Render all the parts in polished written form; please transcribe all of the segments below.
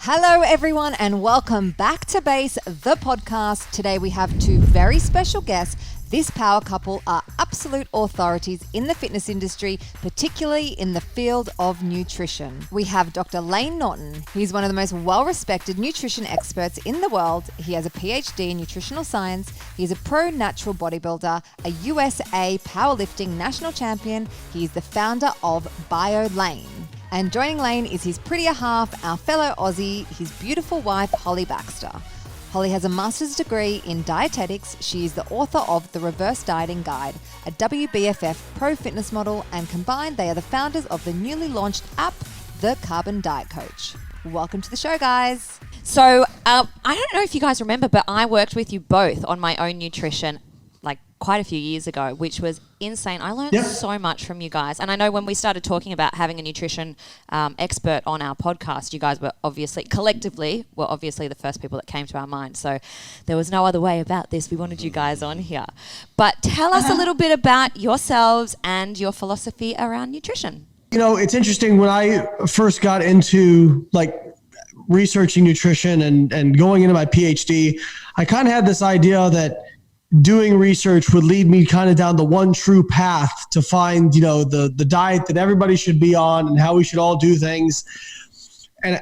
Hello everyone and welcome back to Base, the podcast. Today we have two very special guests. This power couple are absolute authorities in the fitness industry, particularly in the field of nutrition. We have Dr. Layne Norton. He's one of the most well-respected nutrition experts in the world. He has a PhD in nutritional science. He's a pro natural bodybuilder, a USA powerlifting national champion. He's the founder of BIOLAYNE. And joining Layne is his prettier half, our fellow Aussie, his beautiful wife, Holly Baxter. Holly has a master's degree in dietetics. She is the author of The Reverse Dieting Guide, a WBFF pro fitness model, and combined they are the founders of the newly launched app, The Carbon Diet Coach. Welcome to the show, guys. So I don't know if you guys remember, but I worked with you both on my own nutrition like quite a few years ago, which was insane. I learned so much from you guys. And I know when we started talking about having a nutrition expert on our podcast, you guys were obviously the first people that came to our mind. So there was no other way about this. We wanted you guys on here. But tell us a little bit about yourselves and your philosophy around nutrition. You know, it's interesting. When I first got into researching nutrition and going into my PhD, I kind of had this idea that doing research would lead me kind of down the one true path to find, the diet that everybody should be on and how we should all do things. And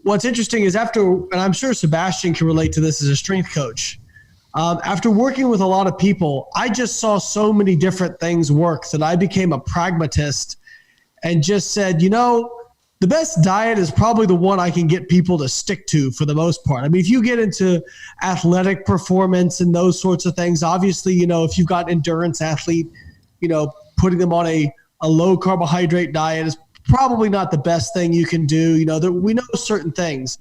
what's interesting is and I'm sure Sebastian can relate to this as a strength coach. After working with a lot of people, I just saw so many different things work that I became a pragmatist and just said, the best diet is probably the one I can get people to stick to for the most part. I mean, if you get into athletic performance and those sorts of things, obviously, if you've got endurance athlete, putting them on a low carbohydrate diet is probably not the best thing you can do. We know certain things,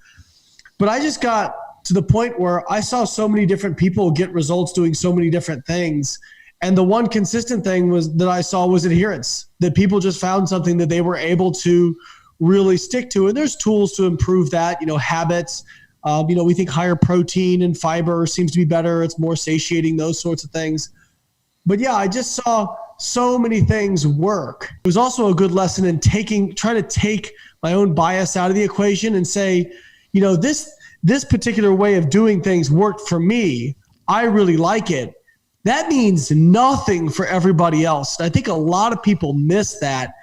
but I just got to the point where I saw so many different people get results doing so many different things. And the one consistent thing that I saw was adherence, that people just found something that they were able to really stick to. And there's tools to improve that, habits. We think higher protein and fiber seems to be better. It's more satiating, those sorts of things. But yeah, I just saw so many things work. It was also a good lesson in trying to take my own bias out of the equation and say, this particular way of doing things worked for me. I really like it. That means nothing for everybody else. And I think a lot of people miss that.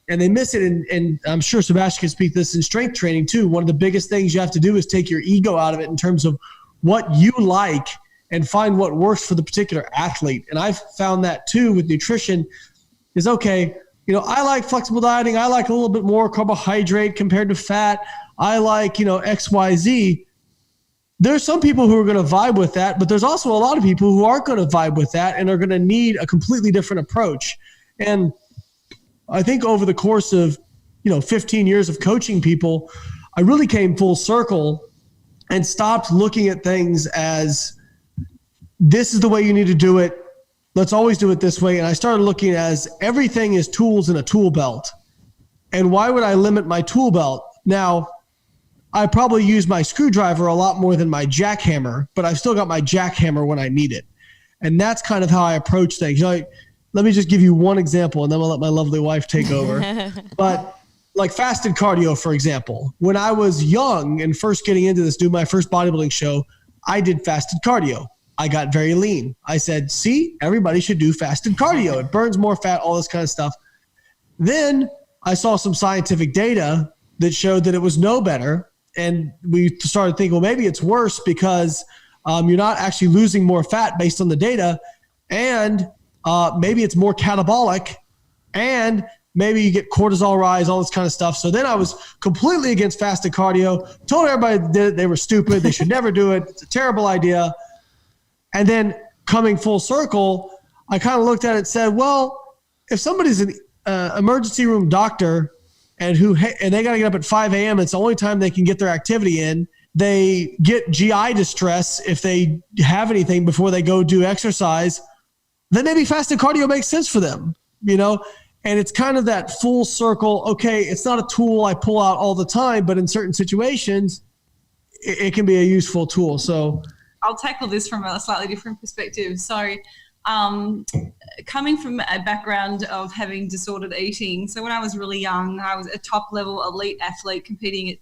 And they miss it, and I'm sure Sebastian can speak this in strength training too. One of the biggest things you have to do is take your ego out of it in terms of what you like and find what works for the particular athlete. And I've found that too with nutrition is, okay, I like flexible dieting. I like a little bit more carbohydrate compared to fat. I like, X, Y, Z. There's some people who are going to vibe with that, but there's also a lot of people who aren't going to vibe with that and are going to need a completely different approach. And I think over the course of, 15 years of coaching people, I really came full circle and stopped looking at things as this is the way you need to do it. Let's always do it this way. And I started looking as everything is tools in a tool belt. And why would I limit my tool belt? Now, I probably use my screwdriver a lot more than my jackhammer, but I've still got my jackhammer when I need it. And that's kind of how I approach things. Let me just give you one example, and then I'll let my lovely wife take over. But like fasted cardio, for example, when I was young and first getting into this, doing my first bodybuilding show, I did fasted cardio. I got very lean. I said, see, everybody should do fasted cardio. It burns more fat, all this kind of stuff. Then I saw some scientific data that showed that it was no better. And we started thinking, well, maybe it's worse because you're not actually losing more fat based on the data. And maybe it's more catabolic, and maybe you get cortisol rise, all this kind of stuff. So then I was completely against fasted cardio, told everybody that did it, they were stupid, they should never do it, it's a terrible idea. And then coming full circle, I kind of looked at it and said, well, if somebody's an emergency room doctor and they got to get up at 5 a.m., it's the only time they can get their activity in, they get GI distress if they have anything before they go do exercise, then maybe fasted cardio makes sense for them, and it's kind of that full circle. Okay, it's not a tool I pull out all the time, but in certain situations, it can be a useful tool. So I'll tackle this from a slightly different perspective. So coming from a background of having disordered eating, so when I was really young, I was a top level elite athlete competing at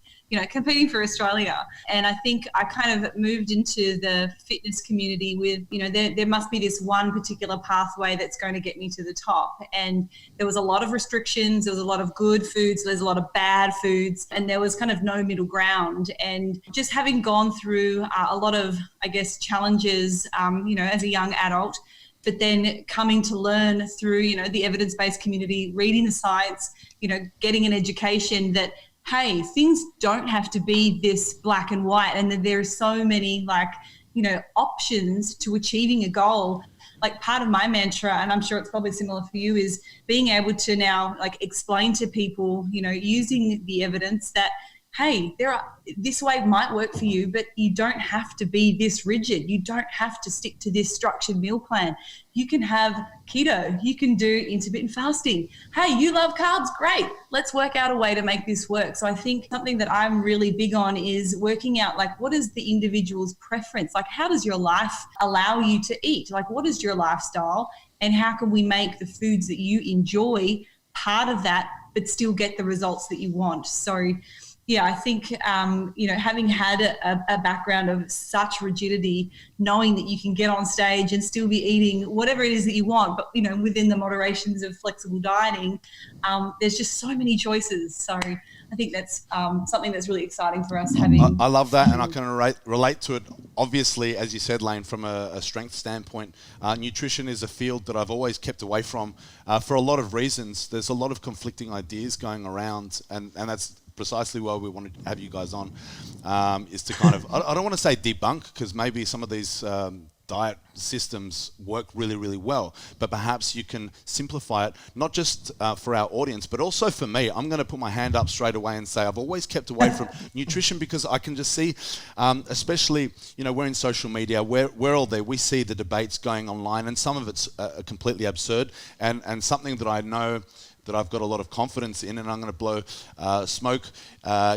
competing for Australia. And I think I kind of moved into the fitness community with, there must be this one particular pathway that's going to get me to the top. And there was a lot of restrictions. There was a lot of good foods. There's a lot of bad foods. And there was kind of no middle ground. And just having gone through a lot of, I guess, challenges, as a young adult, but then coming to learn through, the evidence-based community, reading the science, getting an education that, hey, things don't have to be this black and white, and that there are so many options to achieving a goal. Like, part of my mantra, and I'm sure it's probably similar for you, is being able to now explain to people, using the evidence that, hey, this way might work for you, but you don't have to be this rigid. You don't have to stick to this structured meal plan. You can have keto. You can do intermittent fasting. Hey, you love carbs? Great. Let's work out a way to make this work. So I think something that I'm really big on is working out, what is the individual's preference? How does your life allow you to eat? What is your lifestyle? And how can we make the foods that you enjoy part of that, but still get the results that you want? So yeah, I think, having had a background of such rigidity, knowing that you can get on stage and still be eating whatever it is that you want, but, within the moderations of flexible dieting, there's just so many choices. So I think that's something that's really exciting for us having. I love that, and I can relate to it. Obviously, as you said, Layne, from a strength standpoint, nutrition is a field that I've always kept away from for a lot of reasons. There's a lot of conflicting ideas going around, and that's precisely why we want to have you guys on, is to kind of, I don't want to say debunk, because maybe some of these diet systems work really, really well, but perhaps you can simplify it, not just for our audience, but also for me. I'm going to put my hand up straight away and say I've always kept away from nutrition, because I can just see, especially, we're in social media, we're all there, we see the debates going online, and some of it's completely absurd, and something that I know that I've got a lot of confidence in, and I'm going to blow smoke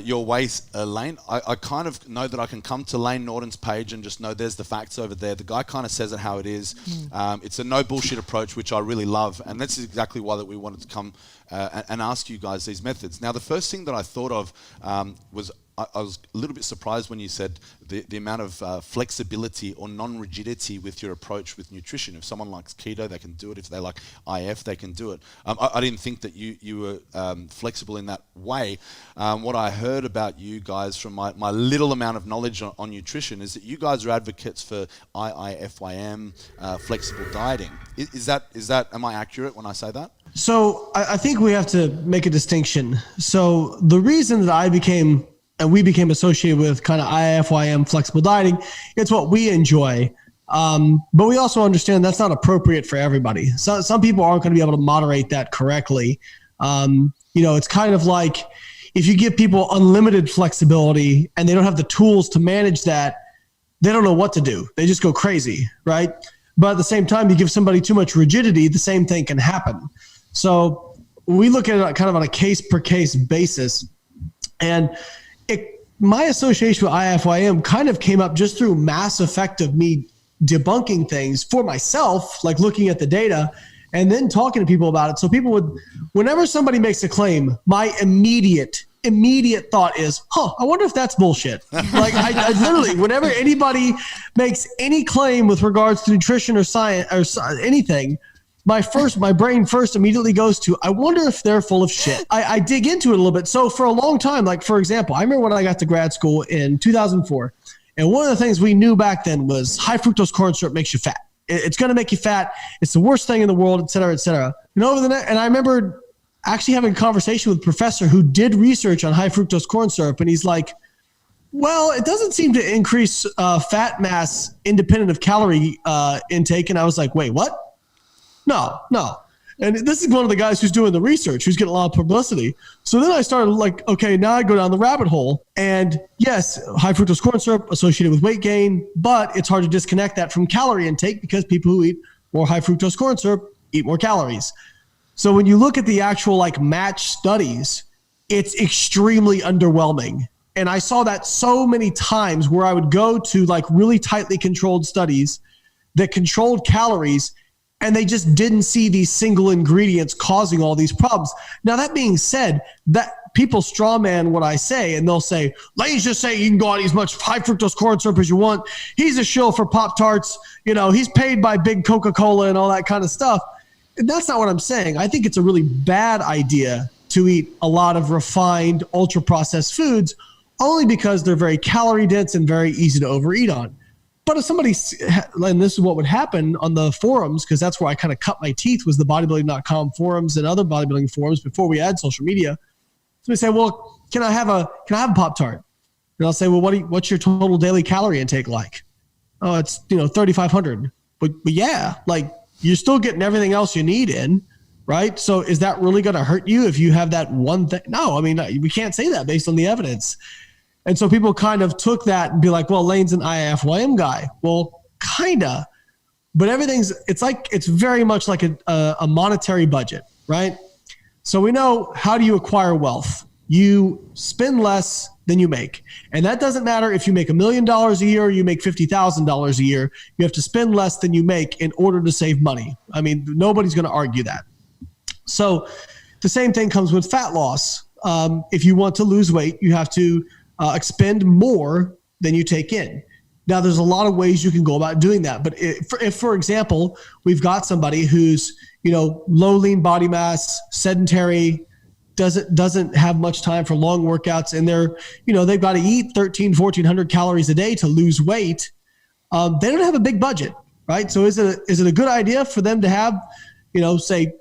your way, Layne. I kind of know that I can come to Layne Norton's page and just know there's the facts over there. The guy kind of says it how it is. It's a no bullshit approach, which I really love, and that's exactly why that we wanted to come and ask you guys these methods. Now, the first thing that I thought of was I was a little bit surprised when you said the amount of flexibility or non-rigidity with your approach with nutrition. If someone likes keto, they can do it. If they like IF, they can do it. I didn't think that you were flexible in that way. What I heard about you guys from my little amount of knowledge on nutrition is that you guys are advocates for IIFYM, flexible dieting. Is that, am I accurate when I say that? So I think we have to make a distinction. So the reason that we became associated with kind of IIFYM flexible dieting, it's what we enjoy. But we also understand that's not appropriate for everybody. So some people aren't going to be able to moderate that correctly. It's kind of like if you give people unlimited flexibility and they don't have the tools to manage that, they don't know what to do. They just go crazy, right? But at the same time, you give somebody too much rigidity, the same thing can happen. So we look at it kind of on a case per case basis. And my association with IIFYM kind of came up just through mass effect of me debunking things for myself, like looking at the data and then talking to people about it. So people would, whenever somebody makes a claim, my immediate thought is, I wonder if that's bullshit. Like I literally, whenever anybody makes any claim with regards to nutrition or science or anything, my brain first immediately goes to, I wonder if they're full of shit. I dig into it a little bit. So for a long time, like for example, I remember when I got to grad school in 2004, and one of the things we knew back then was high fructose corn syrup makes you fat. It's going to make you fat. It's the worst thing in the world, et cetera, et cetera. And and I remember actually having a conversation with a professor who did research on high fructose corn syrup. And he's like, well, it doesn't seem to increase fat mass independent of calorie intake. And I was like, wait, what? No. And this is one of the guys who's doing the research, who's getting a lot of publicity. So then I started like, okay, now I go down the rabbit hole. And yes, high fructose corn syrup associated with weight gain, but it's hard to disconnect that from calorie intake because people who eat more high fructose corn syrup eat more calories. So when you look at the actual like match studies, it's extremely underwhelming. And I saw that so many times where I would go to like really tightly controlled studies that controlled calories, and they just didn't see these single ingredients causing all these problems. Now, that being said, that people straw man what I say, and they'll say, Layne's just saying you can go out and eat as much high fructose corn syrup as you want. He's a shill for Pop-Tarts. He's paid by big Coca-Cola and all that kind of stuff. And that's not what I'm saying. I think it's a really bad idea to eat a lot of refined, ultra-processed foods only because they're very calorie dense and very easy to overeat on. But if somebody, and this is what would happen on the forums, because that's where I kind of cut my teeth, was the bodybuilding.com forums and other bodybuilding forums before we had social media. Somebody say, well, can I have a Pop-Tart? And I'll say, well, what's your total daily calorie intake like? Oh, it's 3,500. But yeah, like you're still getting everything else you need in, right? So is that really going to hurt you if you have that one thing? No, I mean, we can't say that based on the evidence. And so people kind of took that and be like, well, Layne's an IFYM guy. Well, kinda, but it's very much like a monetary budget, right? So we know, how do you acquire wealth? You spend less than you make. And that doesn't matter if you make $1 million a year or you make $50,000 a year. You have to spend less than you make in order to save money. I mean, nobody's going to argue that. So the same thing comes with fat loss. If you want to lose weight, you have to expend more than you take in. Now, there's a lot of ways you can go about doing that. But if for example, we've got somebody who's, low lean body mass, sedentary, doesn't have much time for long workouts, and they've got to eat 1,400 calories a day to lose weight. They don't have a big budget, right? So is it a good idea for them to have, say,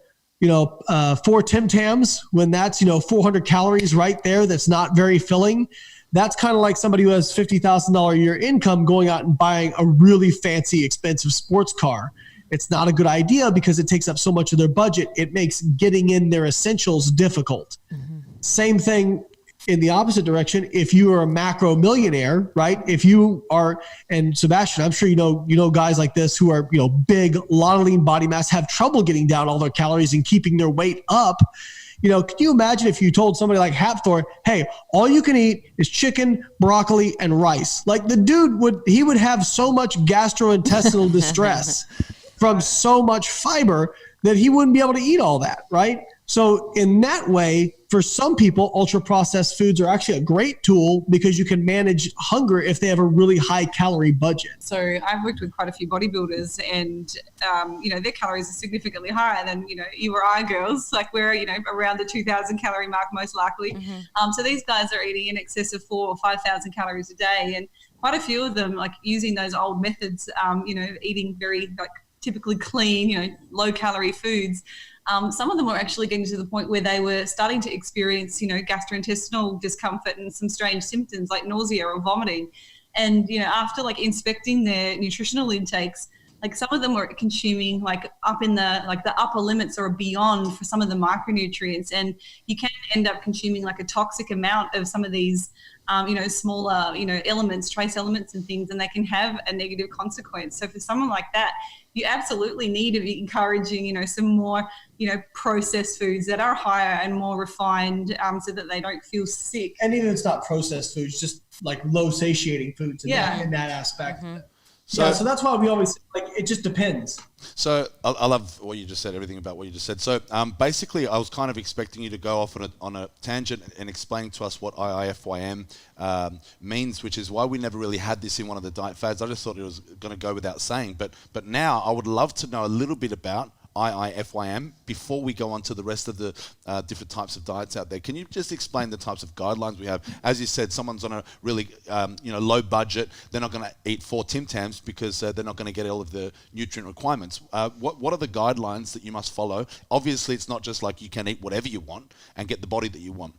4 Tim Tams when that's, 400 calories right there? That's not very filling. That's kind of like somebody who has $50,000 a year income going out and buying a really fancy, expensive sports car. It's not a good idea because it takes up so much of their budget. It makes getting in their essentials difficult. Mm-hmm. Same thing in the opposite direction. If you are a macro millionaire, right? If you are, and Sebastian, I'm sure you know guys like this who are, big, a lot of lean body mass, have trouble getting down all their calories and keeping their weight up. Can you imagine if you told somebody like Hapthor, hey, all you can eat is chicken, broccoli, and rice? Like the dude would have so much gastrointestinal distress from so much fiber that he wouldn't be able to eat all that, right? So in that way, for some people, ultra-processed foods are actually a great tool because you can manage hunger if they have a really high calorie budget. So I've worked with quite a few bodybuilders, and their calories are significantly higher than you or I girls. Like we're around the 2,000 calorie mark most likely. Mm-hmm. So these guys are eating in excess of 4,000 or 5,000 calories a day, and quite a few of them like using those old methods. Eating very typically clean, low calorie foods. Some of them were actually getting to the point where they were starting to experience, gastrointestinal discomfort and some strange symptoms like nausea or vomiting. And, after inspecting their nutritional intakes, some of them were consuming up in the upper limits or beyond for some of the micronutrients. And you can end up consuming a toxic amount of some of these, smaller, elements, trace elements and things, and they can have a negative consequence. So for someone like that, you absolutely need to be encouraging, some more, processed foods that are higher and more refined, so that they don't feel sick. And even if it's not processed foods, just low satiating foods in that aspect. Mm-hmm. So that's why we always it just depends. So I love what you just said, everything about what you just said. So basically, I was kind of expecting you to go off on a tangent and explain to us what IIFYM means, which is why we never really had this in one of the diet fads. I just thought it was going to go without saying. But now I would love to know a little bit about IIFYM before we go on to the rest of the different types of diets out there. Can you just explain the types of guidelines we have? As you said, someone's on a really low budget. They're not going to eat 4 Tim Tams because they're not going to get all of the nutrient requirements. What are the guidelines that you must follow? Obviously, it's not just you can eat whatever you want and get the body that you want.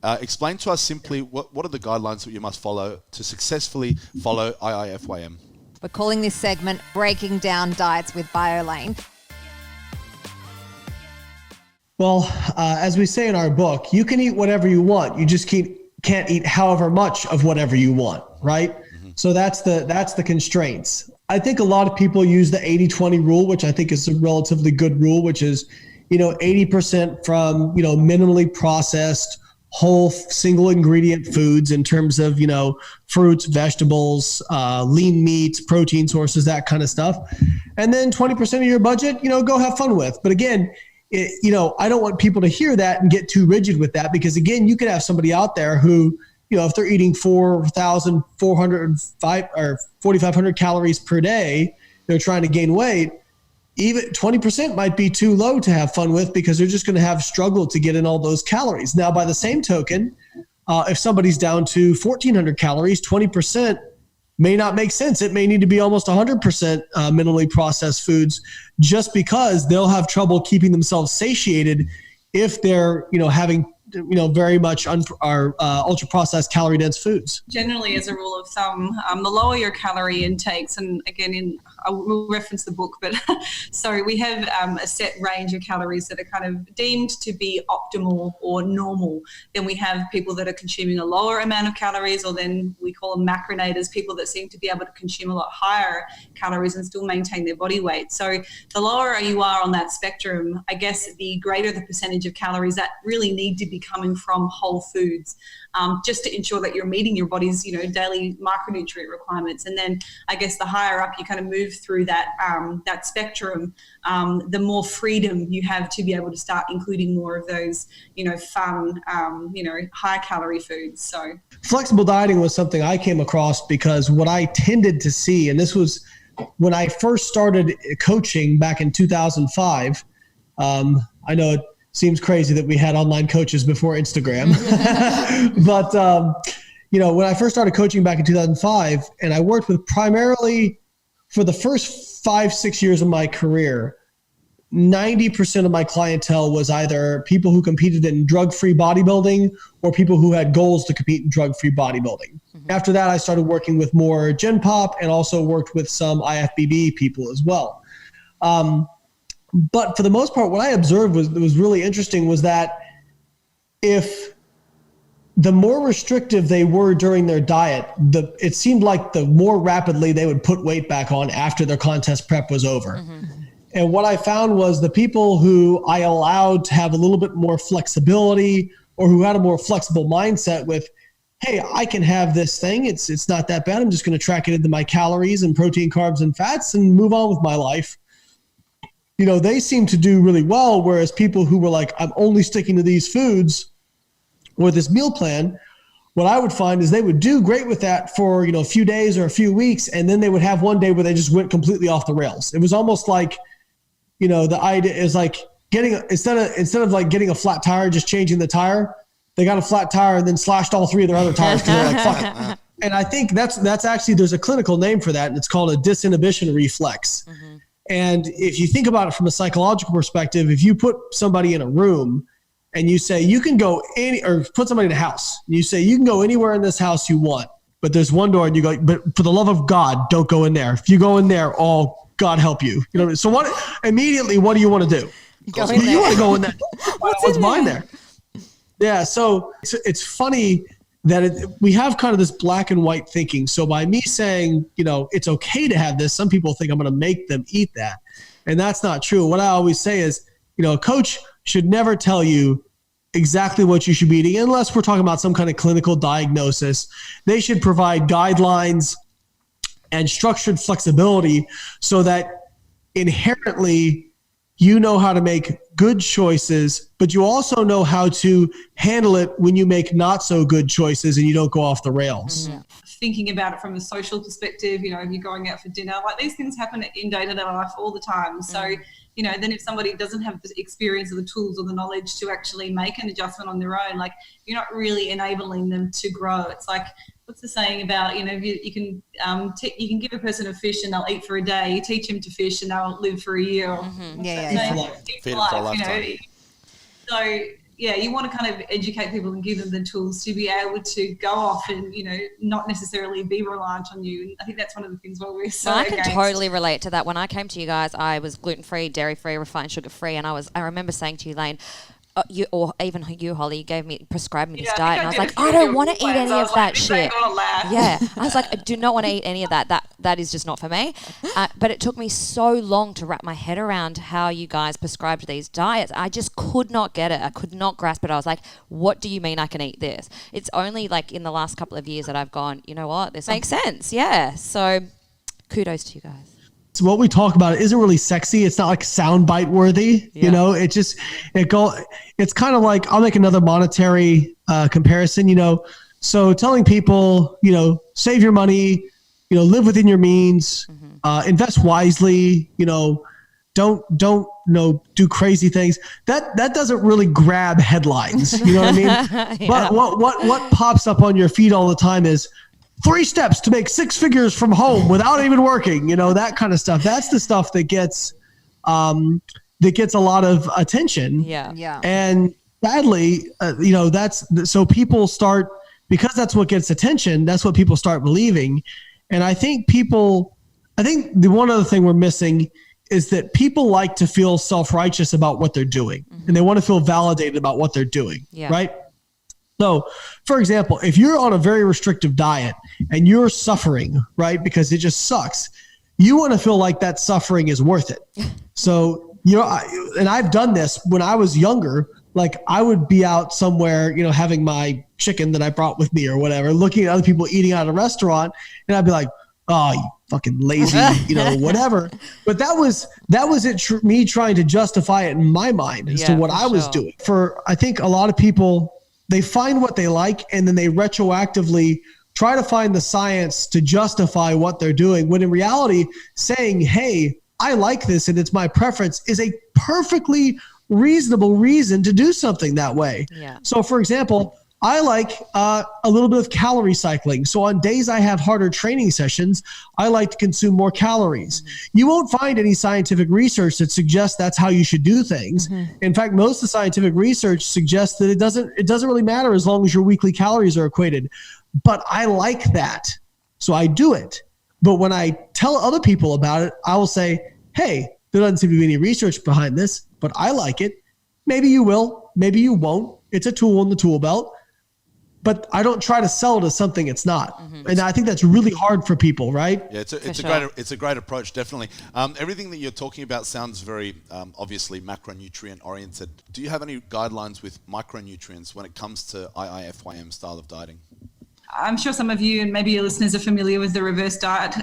Explain to us simply what are the guidelines that you must follow to successfully follow IIFYM? We're calling this segment Breaking Down Diets with BIOLAYNE. Well, as we say in our book, you can eat whatever you want. You just can't eat however much of whatever you want, right? Mm-hmm. So that's the constraints. I think a lot of people use the 80-20 rule, which I think is a relatively good rule, which is, 80% from, minimally processed, whole single ingredient foods in terms of, fruits, vegetables, lean meats, protein sources, that kind of stuff. And then 20% of your budget, go have fun with. But again, I don't want people to hear that and get too rigid with that, because again, you could have somebody out there who, if they're eating 4,405 or 4,500 calories per day, they're trying to gain weight. Even 20% might be too low to have fun with, because they're just going to have struggle to get in all those calories. Now, by the same token, if somebody's down to 1,400 calories, 20% may not make sense. It may need to be almost 100% minimally processed foods, just because they'll have trouble keeping themselves satiated if they're, having, very much ultra processed calorie dense foods. Generally, as a rule of thumb, the lower your calorie intakes, and again, I will reference the book, but so we have a set range of calories that are kind of deemed to be optimal or normal. Then we have people that are consuming a lower amount of calories, or then we call them macronators, people that seem to be able to consume a lot higher calories and still maintain their body weight. So the lower you are on that spectrum, I guess the greater the percentage of calories that really need to be coming from whole foods, just to ensure that you're meeting your body's, daily micronutrient requirements. And then I guess the higher up you kind of move through that spectrum, the more freedom you have to be able to start including more of those, fun, high calorie foods. So flexible dieting was something I came across because what I tended to see, and this was when I first started coaching back in 2005. I know it seems crazy that we had online coaches before Instagram, but when I first started coaching back in 2005, and I worked with primarily for the first 5-6 years of my career, 90% of my clientele was either people who competed in drug-free bodybuilding or people who had goals to compete in drug-free bodybuilding. Mm-hmm. After that, I started working with more Gen Pop and also worked with some IFBB people as well. But for the most part, what I observed was really interesting was that if the more restrictive they were during their diet, it seemed like the more rapidly they would put weight back on after their contest prep was over. Mm-hmm. And what I found was the people who I allowed to have a little bit more flexibility, or who had a more flexible mindset with, hey, I can have this thing. It's not that bad. I'm just going to track it into my calories and protein, carbs, and fats and move on with my life. They seem to do really well. Whereas people who were like, I'm only sticking to these foods or this meal plan, what I would find is they would do great with that for, a few days or a few weeks. And then they would have one day where they just went completely off the rails. It was almost like, the idea is like instead of like getting a flat tire, just changing the tire, they got a flat tire and then slashed all three of their other tires because they're like, fuck it. And I think that's actually, there's a clinical name for that. And it's called a disinhibition reflex. Mm-hmm. And if you think about it from a psychological perspective, if you put somebody in a room and you say you can go or put somebody in a house, and you say you can go anywhere in this house you want, but there's one door, and you go, but for the love of God, don't go in there. If you go in there, God help you. So what do you want to do? You want to go in there. What's mine there? Yeah. So it's funny that we have kind of this black and white thinking. So by me saying, it's okay to have this, some people think I'm going to make them eat that. And that's not true. What I always say is, a coach should never tell you exactly what you should be eating unless we're talking about some kind of clinical diagnosis. They should provide guidelines and structured flexibility so that inherently you know how to make good choices, but you also know how to handle it when you make not so good choices and you don't go off the rails. Mm-hmm. Thinking about it from a social perspective, if you're going out for dinner, like these things happen in day-to-day life all the time. So, then if somebody doesn't have the experience or the tools or the knowledge to actually make an adjustment on their own, like you're not really enabling them to grow. It's like, what's the saying about, you can give a person a fish and they'll eat for a day. You teach them to fish and they'll live for a year. Mm-hmm. Feed them for a lifetime. So, you want to kind of educate people and give them the tools to be able to go off and, not necessarily be reliant on you. And I think that's one of the things where we're so I can totally relate to that. When I came to you guys, I was gluten-free, dairy-free, refined sugar-free. And I remember saying to you, Layne, you, or even you, Holly, prescribed me this diet, and I was like, I don't want to eat any of that shit. Yeah, I was like, I do not want to eat any of that. That is just not for me. But it took me so long to wrap my head around how you guys prescribed these diets. I just could not get it. I could not grasp it. I was like, what do you mean I can eat this? It's only like in the last couple of years that I've gone, you know what, this makes sense. Yeah. So kudos to you guys. what we talk about isn't really sexy. It's not like soundbite worthy. Yeah. You know, it's kind of like, I'll make another monetary comparison, you know. So telling people, you know, save your money, you know, live within your means, invest wisely, you know, don't you know, do crazy things. That doesn't really grab headlines. You know what I mean? Yeah. But what pops up on your feed all the time is 3 steps to make 6 figures from home without even working. You know, that kind of stuff. That's the stuff that gets a lot of attention. Yeah. And sadly, you know, so people start, because that's what gets attention. That's what people start believing. And I think the one other thing we're missing is that people like to feel self-righteous about what they're doing, and they want to feel validated about what they're doing. Yeah. Right. So, for example, if you're on a very restrictive diet and you're suffering, right, because it just sucks, you want to feel like that suffering is worth it. So, you know, I've done this when I was younger. Like, I would be out somewhere, you know, having my chicken that I brought with me or whatever, looking at other people eating out at a restaurant, and I'd be like, oh, you fucking lazy, you know, whatever. But that was me trying to justify it in my mind as to what I was doing. I think a lot of people, they find what they like, and then they retroactively try to find the science to justify what they're doing, when in reality, saying, hey, I like this and it's my preference, is a perfectly reasonable reason to do something that way. Yeah. So, for example, I like a little bit of calorie cycling. So on days I have harder training sessions, I like to consume more calories. You won't find any scientific research that suggests that's how you should do things. In fact, most of the scientific research suggests that it doesn't really matter as long as your weekly calories are equated. But I like that, so I do it. But when I tell other people about it, I will say, hey, there doesn't seem to be any research behind this, but I like it. Maybe you will, maybe you won't. It's a tool in the tool belt. But I don't try to sell it as something it's not. And I think that's really hard for people, right? Yeah, it's a great approach, definitely. Everything that you're talking about sounds very obviously macronutrient oriented. Do you have any guidelines with micronutrients when it comes to IIFYM style of dieting? I'm sure some of you and maybe your listeners are familiar with the reverse diet,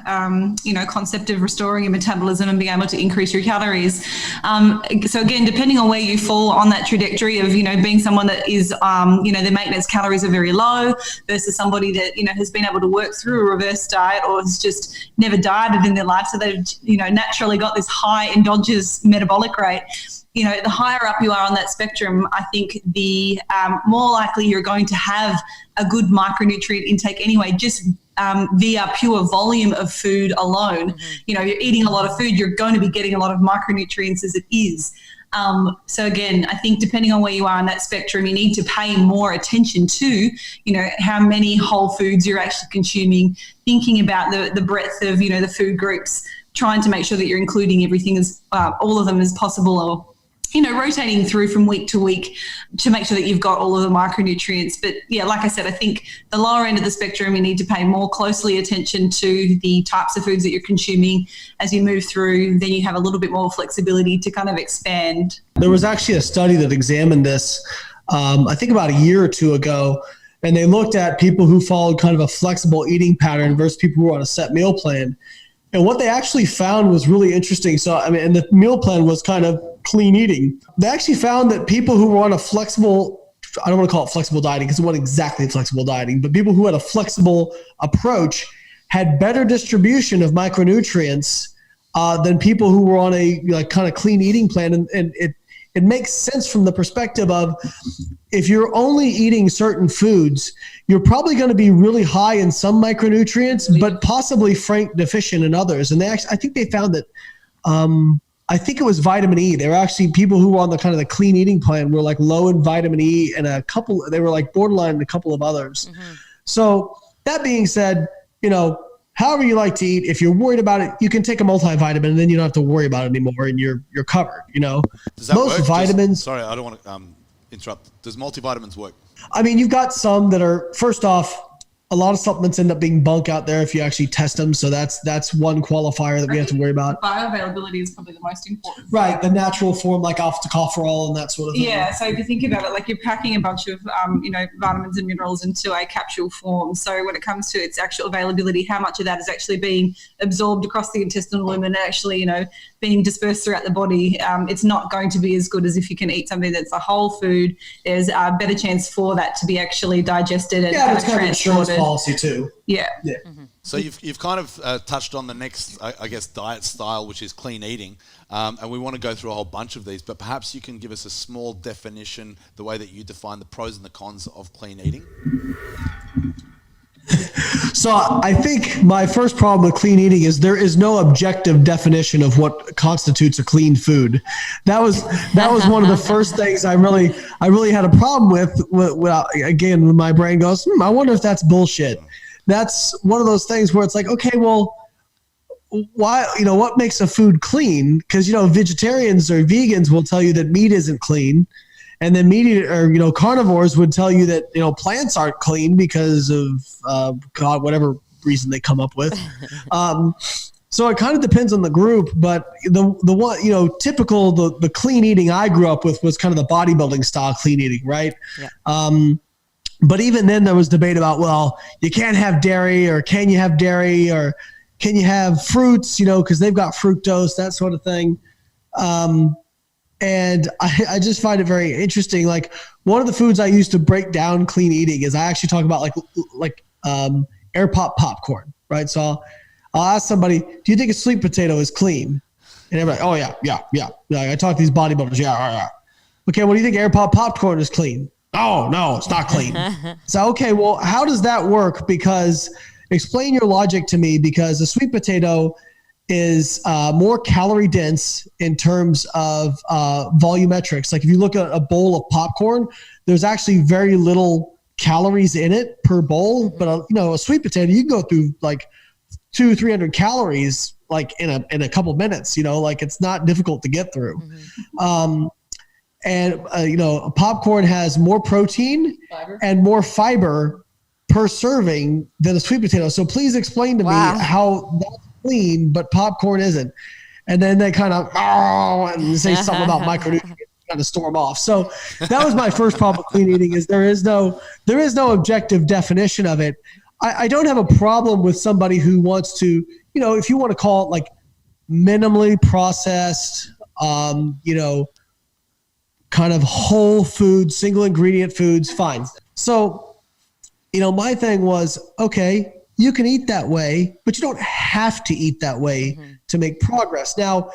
concept of restoring your metabolism and being able to increase your calories. So again, depending on where you fall on that trajectory of, being someone that is, their maintenance calories are very low versus somebody that, has been able to work through a reverse diet or has just never dieted in their life. So they've, naturally got this high endogenous metabolic rate. The higher up you are on that spectrum, I think the more likely you're going to have a good micronutrient intake anyway, just via pure volume of food alone. You're eating a lot of food, you're going to be getting a lot of micronutrients as it is. So again, I think depending on where you are on that spectrum, you need to pay more attention to, how many whole foods you're actually consuming, thinking about the breadth of, the food groups, trying to make sure that you're including everything as all of them as possible, or rotating through from week to week to make sure that you've got all of the micronutrients. But yeah, like I said, I think the lower end of the spectrum, you need to pay more closely attention to the types of foods that you're consuming as you move through. Then you have a little bit more flexibility to kind of expand. There was actually a study that examined this, I think about a year or two ago, and they looked at people who followed kind of a flexible eating pattern versus people who were on a set meal plan. And what they actually found was really interesting. So, and the meal plan was kind of clean eating. They actually found that people who were on a flexible, I don't want to call it flexible dieting because it wasn't exactly flexible dieting, but people who had a flexible approach had better distribution of micronutrients than people who were on a kind of clean eating plan. And it makes sense from the perspective of, if you're only eating certain foods, you're probably going to be really high in some micronutrients, but possibly frank deficient in others. And I think they found that, I think it was vitamin E. There were actually people who were on the kind of the clean eating plan were like low in vitamin E, and they were like borderline in a couple of others. So that being said, however you like to eat, if you're worried about it, you can take a multivitamin and then you don't have to worry about it anymore, and you're covered, Does that most work? vitamins. Sorry, I don't want to interrupt. Does multivitamins work? You've got some that are, first off, a lot of supplements end up being bunk out there if you actually test them. So that's one qualifier that we have to worry about. Bioavailability is probably the most important. Right. The natural form, like alpha-tocopherol and that sort of thing. Yeah. So if you think about it, like you're packing a bunch of, vitamins and minerals into a capsule form. So when it comes to its actual availability, how much of that is actually being absorbed across the intestinal lumen and actually, being dispersed throughout the body, it's not going to be as good as if you can eat something that's a whole food. There's a better chance for that to be actually digested and it's kind of insurance policy too. Yeah. Mm-hmm. So you've kind of touched on the next, I guess, diet style, which is clean eating. And we want to go through a whole bunch of these, but perhaps you can give us a small definition, the way that you define the pros and the cons of clean eating. So I think my first problem with clean eating is there is no objective definition of what constitutes a clean food. That was one of the first things I really had a problem with again, when my brain goes, I wonder if that's bullshit. That's one of those things where it's like, okay, well, why, what makes a food clean? Because, vegetarians or vegans will tell you that meat isn't clean. And then carnivores would tell you that, plants aren't clean because of, God, whatever reason they come up with. So it kind of depends on the group, but the one, typical, the clean eating I grew up with was kind of the bodybuilding style clean eating, right? Yeah. But even then there was debate about, well, you can't have dairy, or can you have dairy, or can you have fruits, because they've got fructose, that sort of thing. And I just find it very interesting. Like, one of the foods I used to break down clean eating is I actually talk about like air pop popcorn, right? So I'll ask somebody, do you think a sweet potato is clean? And everybody, oh yeah. I talk to these bodybuilders, yeah. Okay, well, do you think air pop popcorn is clean? Oh, no, it's not clean. So, okay, well, how does that work? Because explain your logic to me, because a sweet potato is more calorie dense in terms of volumetrics. Like, if you look at a bowl of popcorn, there's actually very little calories in it per bowl. But a sweet potato, you can go through like 200-300 calories like in a couple of minutes. Like, it's not difficult to get through. And popcorn has more protein and more fiber per serving than a sweet potato. So please explain to me how that's clean, but popcorn isn't. And then they kind of and say something about micronutrients, kind of storm off. So that was my first problem with clean eating, is there is no objective definition of it. I don't have a problem with somebody who wants to, if you want to call it like minimally processed, kind of whole food, single ingredient foods, fine. So, my thing was, okay, you can eat that way, but you don't have to eat that way to make progress. Now,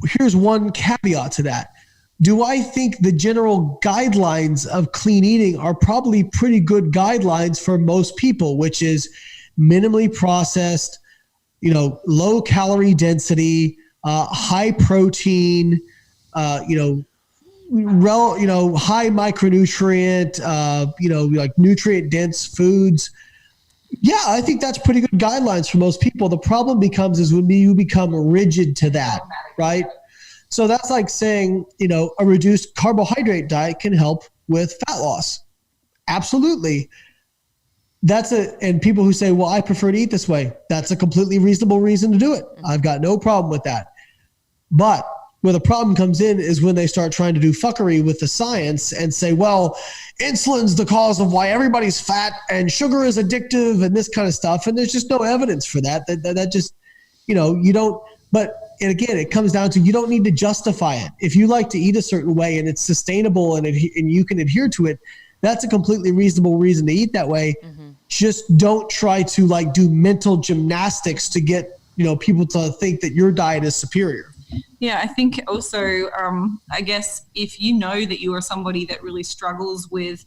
here's one caveat to that. Do I think the general guidelines of clean eating are probably pretty good guidelines for most people, which is minimally processed, low calorie density, high protein, high micronutrient, like nutrient dense foods. Yeah, I think that's pretty good guidelines for most people. The problem is when you become rigid to that, right? So that's like saying, a reduced carbohydrate diet can help with fat loss. Absolutely. And people who say, well, I prefer to eat this way, that's a completely reasonable reason to do it. I've got no problem with that. But where the problem comes in is when they start trying to do fuckery with the science and say, well, insulin's the cause of why everybody's fat and sugar is addictive and this kind of stuff. And there's just no evidence for that. That just, you don't, but and again, it comes down to, you don't need to justify it. If you like to eat a certain way and it's sustainable and you can adhere to it, that's a completely reasonable reason to eat that way. Just don't try to do mental gymnastics to get, people to think that your diet is superior. Yeah, I think also, I guess if you know that you are somebody that really struggles with,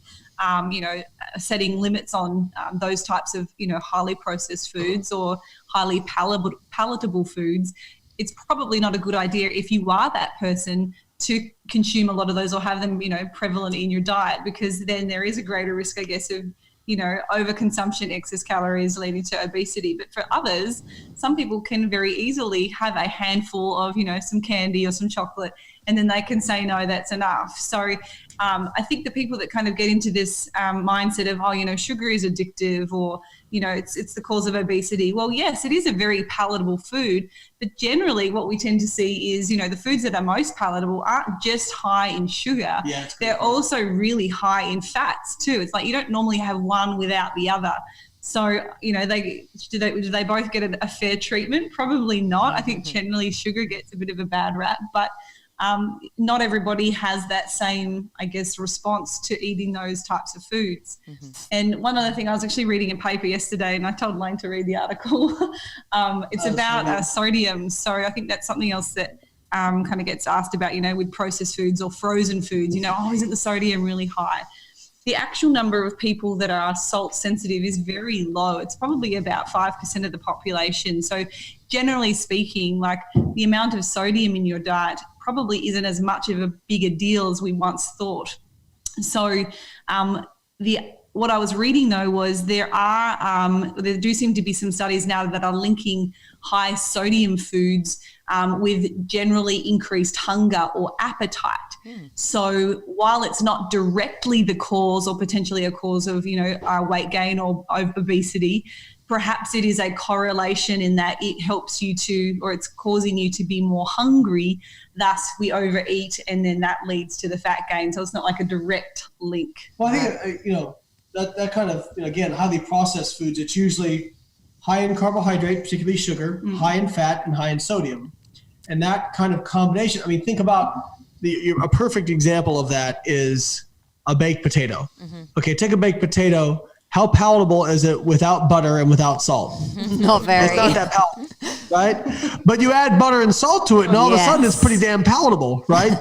setting limits on those types of, highly processed foods or highly palatable foods, it's probably not a good idea if you are that person to consume a lot of those or have them, prevalent in your diet, because then there is a greater risk, I guess, of overconsumption, excess calories leading to obesity. But for others, some people can very easily have a handful of, some candy or some chocolate, and then they can say, no, that's enough. So I think the people that kind of get into this mindset of, oh, you know, sugar is addictive, or, you know, it's the cause of obesity. Well, yes, it is a very palatable food, but generally what we tend to see is, you know, the foods that are most palatable aren't just high in sugar. Yeah, they're also really high in fats too. It's like you don't normally have one without the other. So, you know, do they both get a fair treatment? Probably not. I think generally sugar gets a bit of a bad rap, but not everybody has that same, I guess, response to eating those types of foods. Mm-hmm. And one other thing, I was actually reading a paper yesterday, and I told Layne to read the article. It's about sodium. So I think that's something else that kind of gets asked about, you know, with processed foods or frozen foods, you know, oh, isn't the sodium really high? The actual number of people that are salt sensitive is very low. It's probably about 5% of the population. So generally speaking, like the amount of sodium in your diet probably isn't as much of a bigger deal as we once thought. So what I was reading though was there do seem to be some studies now that are linking high sodium foods with generally increased hunger or appetite. So while it's not directly the cause or potentially a cause of, you know, weight gain or obesity, perhaps it is a correlation in that it helps you to, or it's causing you to be more hungry. Thus we overeat, and then that leads to the fat gain. So it's not like a direct link. Well, I think, you know, that kind of, you know, again, highly processed foods, it's usually high in carbohydrate, particularly sugar, high in fat, and high in sodium. And that kind of combination, I mean, think about a perfect example of that is a baked potato. Mm-hmm. Okay, take a baked potato. How palatable is it without butter and without salt? Not very. It's not that palatable, right? But you add butter and salt to it, and all of a sudden it's pretty damn palatable, right?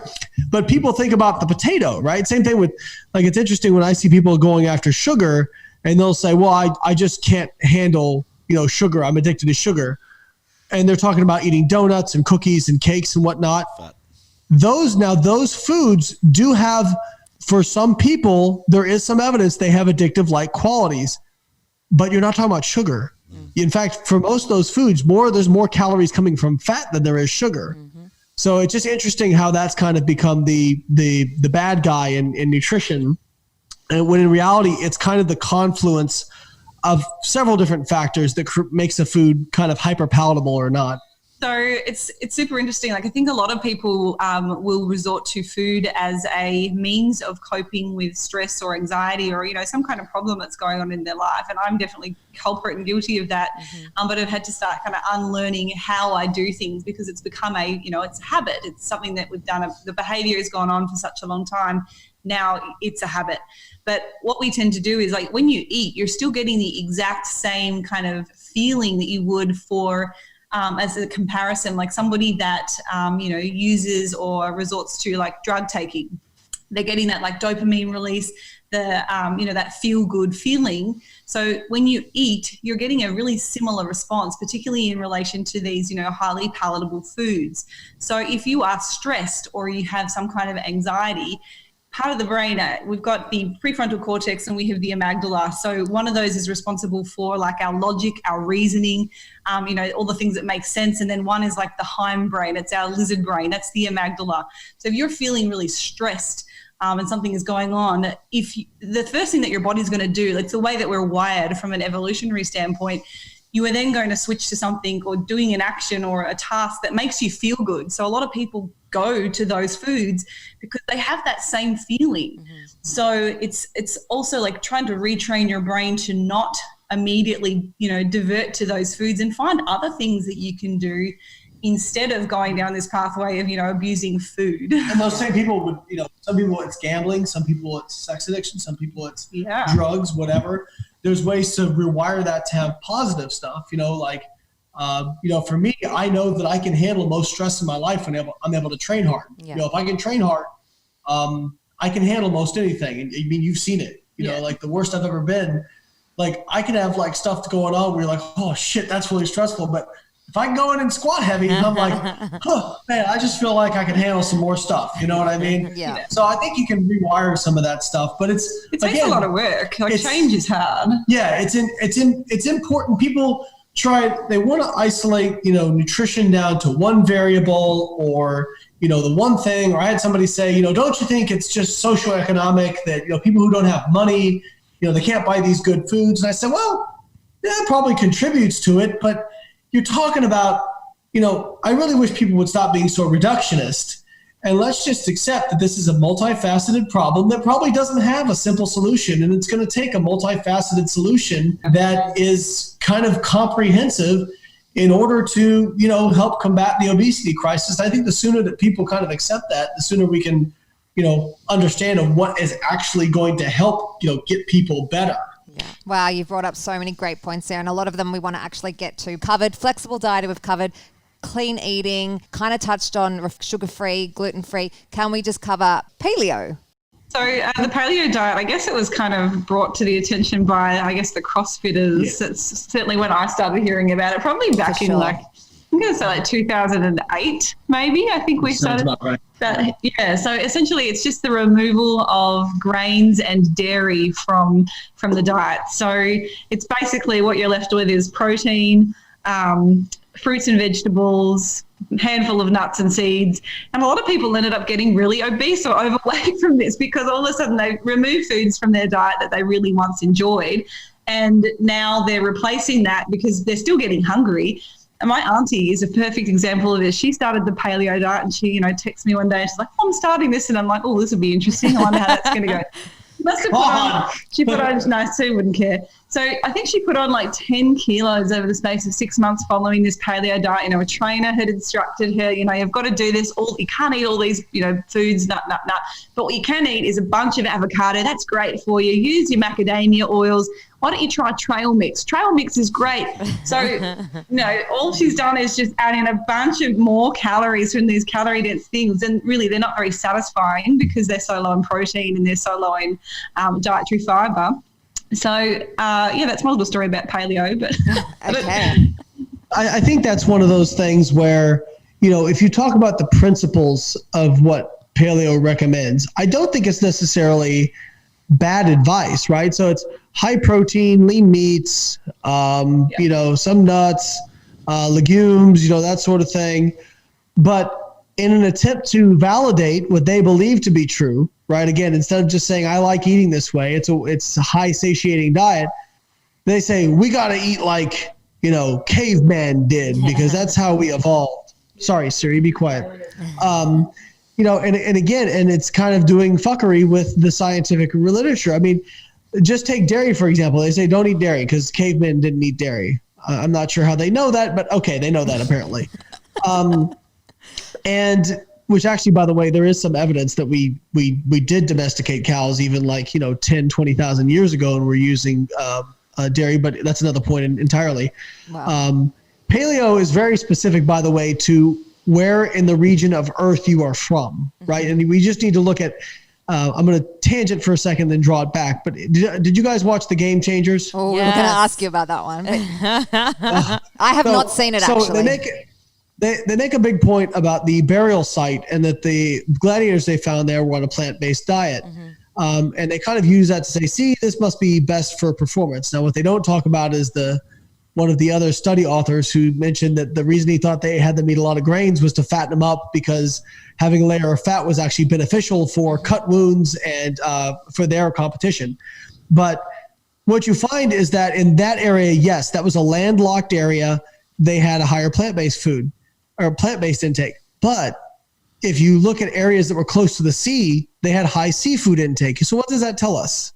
But people think about the potato, right? Same thing with, like, it's interesting when I see people going after sugar, and they'll say, well, I just can't handle, you know, sugar. I'm addicted to sugar. And they're talking about eating donuts and cookies and cakes and whatnot. Those foods do have, for some people, there is some evidence they have addictive-like qualities, but you're not talking about sugar. In fact, for most of those foods, there's more calories coming from fat than there is sugar. Mm-hmm. So it's just interesting how that's kind of become the bad guy in nutrition, and when in reality, it's kind of the confluence of several different factors that makes a food kind of hyper palatable or not. So it's super interesting. Like, I think a lot of people will resort to food as a means of coping with stress or anxiety, or, you know, some kind of problem that's going on in their life. And I'm definitely culprit and guilty of that. Mm-hmm. But I've had to start kind of unlearning how I do things, because it's become it's a habit. It's something that we've done. The behavior has gone on for such a long time. Now it's a habit. But what we tend to do is, like, when you eat, you're still getting the exact same kind of feeling that you would for as a comparison, like somebody that, uses or resorts to like drug taking. They're getting that like dopamine release, that feel good feeling. So when you eat, you're getting a really similar response, particularly in relation to these, highly palatable foods. So if you are stressed or you have some kind of anxiety, part of the brain, we've got the prefrontal cortex and we have the amygdala. So one of those is responsible for like our logic, our reasoning, all the things that make sense. And then one is like the hindbrain. It's our lizard brain. That's the amygdala. So if you're feeling really stressed and something is going on, the first thing that your body's going to do, it's the way that we're wired from an evolutionary standpoint, you are then going to switch to something or doing an action or a task that makes you feel good. So a lot of people go to those foods because they have that same feeling. Mm-hmm. So it's also like trying to retrain your brain to not immediately, divert to those foods and find other things that you can do instead of going down this pathway of, abusing food. And those same people would, some people it's gambling, some people it's sex addiction, some people it's drugs, whatever. There's ways to rewire that to have positive stuff, for me, I know that I can handle most stress in my life when I'm able to train hard. Yeah. If I can train hard, I can handle most anything. And I mean, you've seen it, like the worst I've ever been, like I can have like stuff going on where you're like, oh shit, that's really stressful. But if I can go in and squat heavy, I'm like, oh man, I just feel like I can handle some more stuff. You know what I mean? Yeah. So I think you can rewire some of that stuff, but it takes a lot of work. Like change is hard. Yeah. It's important. People they want to isolate, nutrition down to one variable or, the one thing. Or I had somebody say, don't you think it's just socioeconomic that, people who don't have money, they can't buy these good foods? And I said, well, that probably contributes to it. But you're talking about, I really wish people would stop being so reductionist. And let's just accept that this is a multifaceted problem that probably doesn't have a simple solution. And it's going to take a multifaceted solution that is kind of comprehensive in order to, help combat the obesity crisis. I think the sooner that people kind of accept that, the sooner we can, understand of what is actually going to help, get people better. Yeah. Wow, you've brought up so many great points there, and a lot of them we want to actually get to. Covered flexible diet, we've covered clean eating, kind of touched on sugar-free, gluten-free. Can we just cover paleo? So the paleo diet, I guess it was kind of brought to the attention by, the CrossFitters. Yeah. It's certainly when I started hearing about it, probably back in I'm going to say 2008, maybe. I think we started. About right. So essentially it's just the removal of grains and dairy from the diet. So it's basically what you're left with is protein, fruits and vegetables, a handful of nuts and seeds. And a lot of people ended up getting really obese or overweight from this because all of a sudden they removed foods from their diet that they really once enjoyed. And now they're replacing that because they're still getting hungry. And my auntie is a perfect example of this. She started the paleo diet and she, texts me one day and she's like, I'm starting this. And I'm like, oh, this will be interesting. I wonder how that's going to go. She put on, no, Sue wouldn't care. So I think she put on 10 kilos over the space of 6 months following this paleo diet. A trainer had instructed her, you've got to do this. You can't eat all these, foods, nut. But what you can eat is a bunch of avocado. That's great for you. Use your macadamia oils. Why don't you try trail mix? Trail mix is great. So, all she's done is just add in a bunch of more calories from these calorie-dense things. And really, they're not very satisfying because they're so low in protein and they're so low in dietary fiber. So, that's my little story about paleo. But okay. I think that's one of those things where, if you talk about the principles of what paleo recommends, I don't think it's necessarily bad advice, right? So it's high protein, lean meats, some nuts, legumes, that sort of thing. But in an attempt to validate what they believe to be true, right? Again, instead of just saying, I like eating this way, it's a high satiating diet. They say, we got to eat like, caveman did because that's how we evolved. Sorry, Siri, be quiet. And again, and it's kind of doing fuckery with the scientific literature. I mean, just take dairy, for example. They say don't eat dairy because cavemen didn't eat dairy. I'm not sure how they know that, but okay, they know that apparently. And which actually, by the way, there is some evidence that we did domesticate cows even 10, 20,000 years ago and we're using dairy, but that's another point entirely. Wow. Paleo is very specific, by the way, to where in the region of Earth you are from, right? And we just need to look at, I'm going to tangent for a second, then draw it back. But did you guys watch The Game Changers? Oh, yes. We're going to ask you about that one. I have not seen it, actually. So they make a big point about the burial site and that the gladiators they found there were on a plant-based diet. Mm-hmm. And they kind of use that to say, see, this must be best for performance. Now, what they don't talk about is one of the other study authors who mentioned that the reason he thought they had them eat a lot of grains was to fatten them up because having a layer of fat was actually beneficial for cut wounds and for their competition. But what you find is that in that area, yes, that was a landlocked area. They had a higher plant-based food or plant-based intake. But if you look at areas that were close to the sea, they had high seafood intake. So what does that tell us?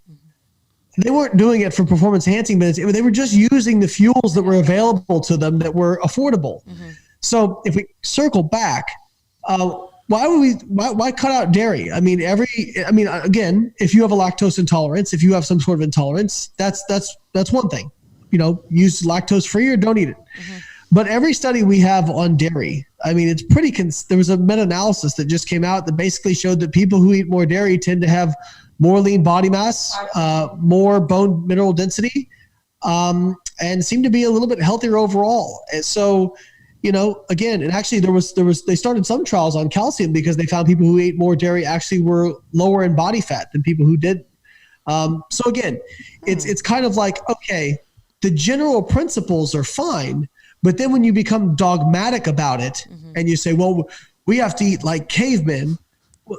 They weren't doing it for performance enhancing benefits. They were just using the fuels that were available to them that were affordable. Mm-hmm. So if we circle back, why cut out dairy? Again, if you have a lactose intolerance, if you have some sort of intolerance, that's one thing. Use lactose free or don't eat it. Mm-hmm. But every study we have on dairy, it's pretty. There was a meta-analysis that just came out that basically showed that people who eat more dairy tend to have more lean body mass, more bone mineral density, and seem to be a little bit healthier overall. And so, again, and actually they started some trials on calcium because they found people who ate more dairy actually were lower in body fat than people who did. So again, it's kind of like, okay, the general principles are fine. But then when you become dogmatic about it and you say, well, we have to eat like cavemen,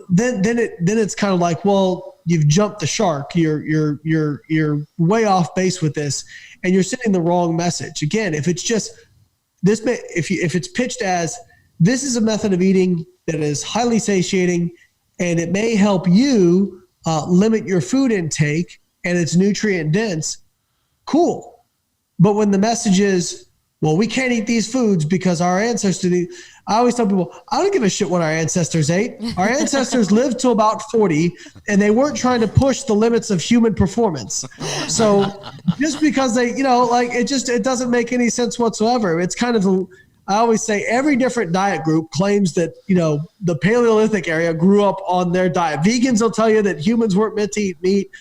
then it's kind of like, well, you've jumped the shark. You're way off base with this, and you're sending the wrong message. Again, if it's just this, if it's pitched as this is a method of eating that is highly satiating, and it may help you limit your food intake, and it's nutrient dense, cool. But when the message is, well, we can't eat these foods because our ancestors, I always tell people, I don't give a shit what our ancestors ate. Our ancestors lived to about 40, and they weren't trying to push the limits of human performance. So just because they, it doesn't make any sense whatsoever. It's kind of, I always say every different diet group claims that, the Paleolithic area grew up on their diet. Vegans will tell you that humans weren't meant to eat meat.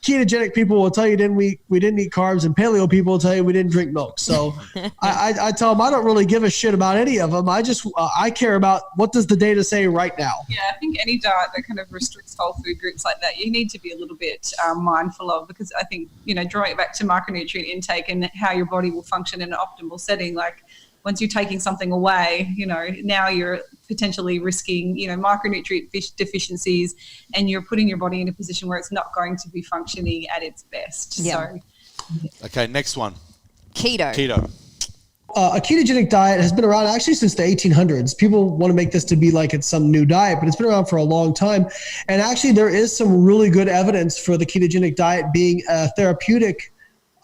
Ketogenic people will tell you we didn't eat carbs, and paleo people will tell you we didn't drink milk. So I tell them I don't really give a shit about any of them. I care about what does the data say right now. Yeah, I think any diet that kind of restricts whole food groups like that, you need to be a little bit mindful of, because I think, drawing it back to micronutrient intake and how your body will function in an optimal setting, like once you're taking something away, now you're potentially risking, micronutrient deficiencies, and you're putting your body in a position where it's not going to be functioning at its best. Yeah. So, Okay, next one. Keto. A ketogenic diet has been around actually since the 1800s. People want to make this to be like it's some new diet, but it's been around for a long time. And actually, there is some really good evidence for the ketogenic diet being a therapeutic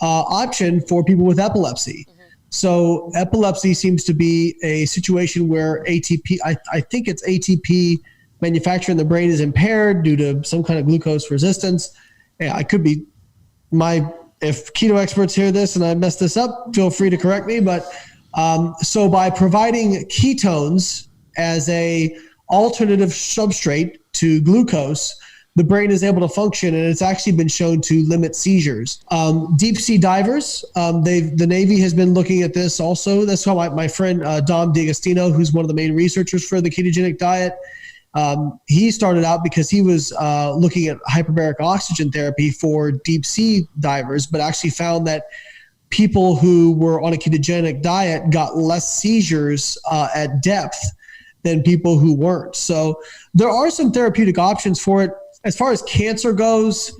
option for people with epilepsy. So epilepsy seems to be a situation where ATP, I think it's ATP manufacture in the brain is impaired due to some kind of glucose resistance. Yeah, I could be if keto experts hear this and I mess this up, feel free to correct me. But so by providing ketones as a alternative substrate to glucose, the brain is able to function, and it's actually been shown to limit seizures. Deep sea divers, the Navy has been looking at this also. That's why my friend Dom D'Agostino, who's one of the main researchers for the ketogenic diet, he started out because he was looking at hyperbaric oxygen therapy for deep sea divers, but actually found that people who were on a ketogenic diet got less seizures at depth than people who weren't. So there are some therapeutic options for it. As far as cancer goes,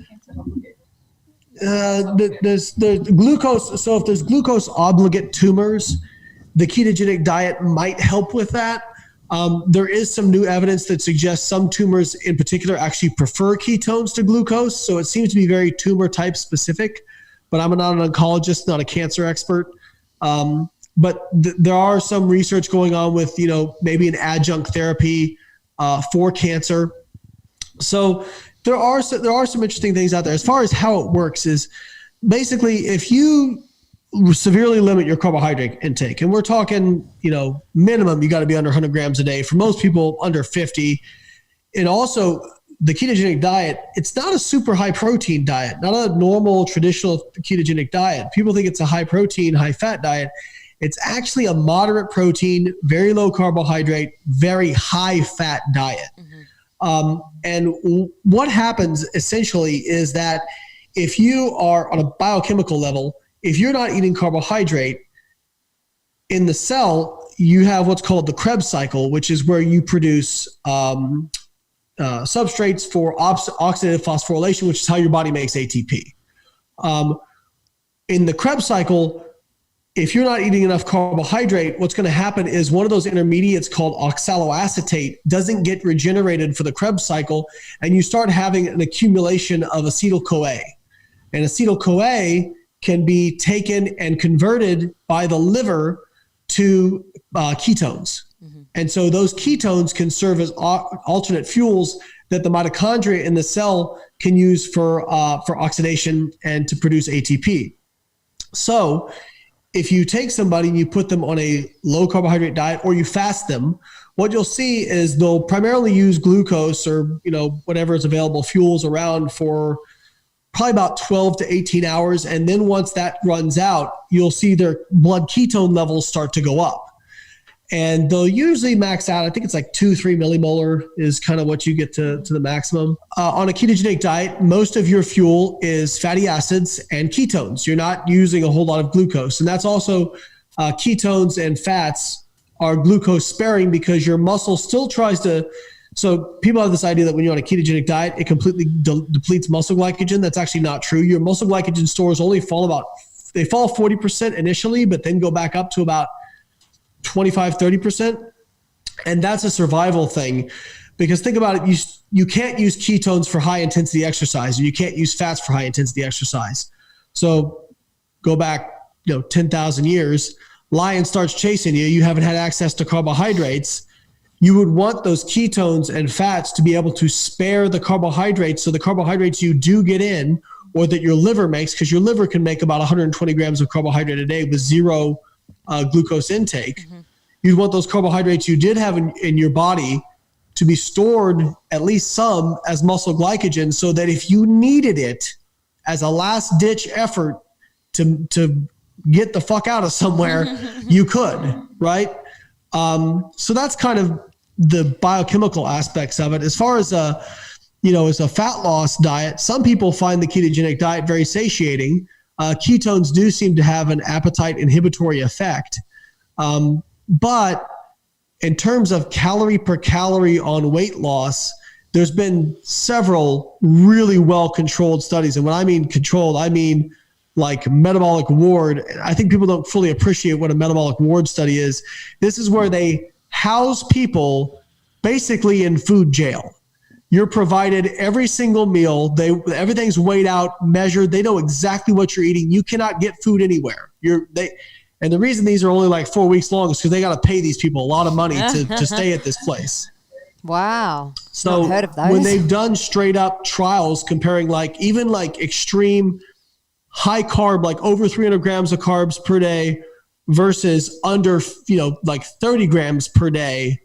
there's glucose. So if there's glucose obligate tumors, the ketogenic diet might help with that. There is some new evidence that suggests some tumors in particular actually prefer ketones to glucose. So it seems to be very tumor type specific, but I'm not an oncologist, not a cancer expert. But there are some research going on with, maybe an adjunct therapy for cancer. So there are some interesting things out there. As far as how it works is basically if you severely limit your carbohydrate intake, and we're talking, minimum, you got to be under 100 grams a day. For most people, under 50. And also the ketogenic diet, it's not a super high protein diet, not a normal traditional ketogenic diet. People think it's a high protein, high fat diet. It's actually a moderate protein, very low carbohydrate, very high fat diet. And what happens essentially is that if you are on a biochemical level, if you're not eating carbohydrate in the cell, you have what's called the Krebs cycle, which is where you produce substrates for oxidative phosphorylation, which is how your body makes ATP. In the Krebs cycle, if you're not eating enough carbohydrate, what's going to happen is one of those intermediates called oxaloacetate doesn't get regenerated for the Krebs cycle, and you start having an accumulation of acetyl-CoA. And acetyl-CoA can be taken and converted by the liver to ketones. And so those ketones can serve as alternate fuels that the mitochondria in the cell can use for oxidation and to produce ATP. So if you take somebody and you put them on a low carbohydrate diet or you fast them, what you'll see is they'll primarily use glucose or, whatever is available fuels around for probably about 12 to 18 hours. And then once that runs out, you'll see their blood ketone levels start to go up. And they'll usually max out. I think it's like 2-3 millimolar is kind of what you get to the maximum. On a ketogenic diet, most of your fuel is fatty acids and ketones. You're not using a whole lot of glucose. And that's also ketones and fats are glucose sparing because your muscle still tries to. So people have this idea that when you're on a ketogenic diet, it completely depletes muscle glycogen. That's actually not true. Your muscle glycogen stores only fall 40% initially, but then go back up to about 25-30%. And that's a survival thing, because think about it, you can't use ketones for high intensity exercise, and you can't use fats for high intensity exercise. So go back 10,000 years, lion starts chasing you, you haven't had access to carbohydrates. You would want those ketones and fats to be able to spare the carbohydrates, so the carbohydrates you do get in, or that your liver makes, because your liver can make about 120 grams of carbohydrate a day with zero glucose intake. Mm-hmm. You'd want those carbohydrates you did have in your body to be stored, at least some, as muscle glycogen, so that if you needed it as a last ditch effort to get the fuck out of somewhere, you could, right? So that's kind of the biochemical aspects of it. As far as as a fat loss diet, some people find the ketogenic diet very satiating. Ketones do seem to have an appetite inhibitory effect. But in terms of calorie per calorie on weight loss, there's been several really well-controlled studies. And when I mean controlled, I mean like metabolic ward. I think people don't fully appreciate what a metabolic ward study is. This is where they house people basically in food jail. You're provided every single meal. Everything's weighed out, measured. They know exactly what you're eating. You cannot get food anywhere. And the reason these are only like 4 weeks long is because they got to pay these people a lot of money to stay at this place. Wow. So Not heard of those. When they've done straight up trials comparing even extreme high carb, like over 300 grams of carbs per day versus under, 30 grams per day,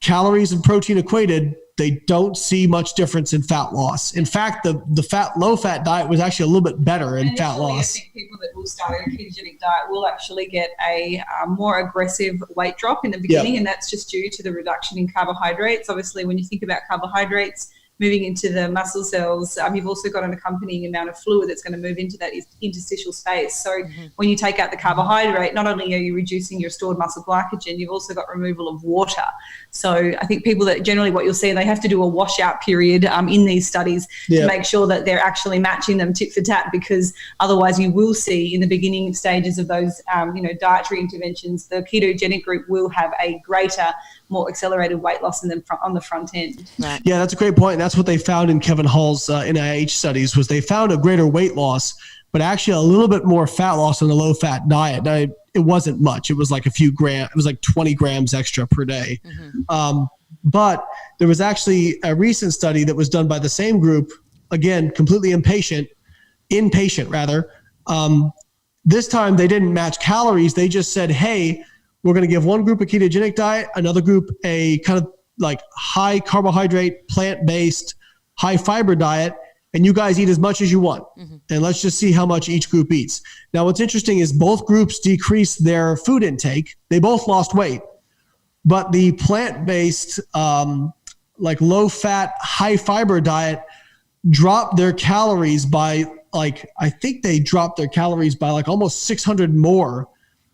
calories and protein equated, they don't see much difference in fat loss. In fact, the low fat diet was actually a little bit better in fat loss. I think people that will start a ketogenic diet will actually get a more aggressive weight drop in the beginning, and that's just due to the reduction in carbohydrates. Obviously, when you think about carbohydrates moving into the muscle cells, you've also got an accompanying amount of fluid that's going to move into that interstitial space. So when you take out the carbohydrate, not only are you reducing your stored muscle glycogen, you've also got removal of water. So I think people that generally what you'll see, they have to do a washout period in these studies to make sure that they're actually matching them tit for tat, because otherwise you will see in the beginning stages of those dietary interventions, the ketogenic group will have a greater, more accelerated weight loss in them on the front end. Right. Yeah, that's a great point. That's what they found in Kevin Hall's NIH studies, was they found a greater weight loss, but actually a little bit more fat loss in a low fat diet. Now, it wasn't much. It was like a few grams. It was like 20 grams extra per day. But there was actually a recent study that was done by the same group, again, completely inpatient rather. This time they didn't match calories. They just said, hey, we're going to give one group a ketogenic diet, another group a kind of like high carbohydrate, plant-based, high fiber diet, and you guys eat as much as you want. And let's just see how much each group eats. Now, what's interesting is both groups decreased their food intake. They both lost weight, but the plant-based, low-fat, high-fiber diet dropped their calories by I think they dropped their calories by almost 600 more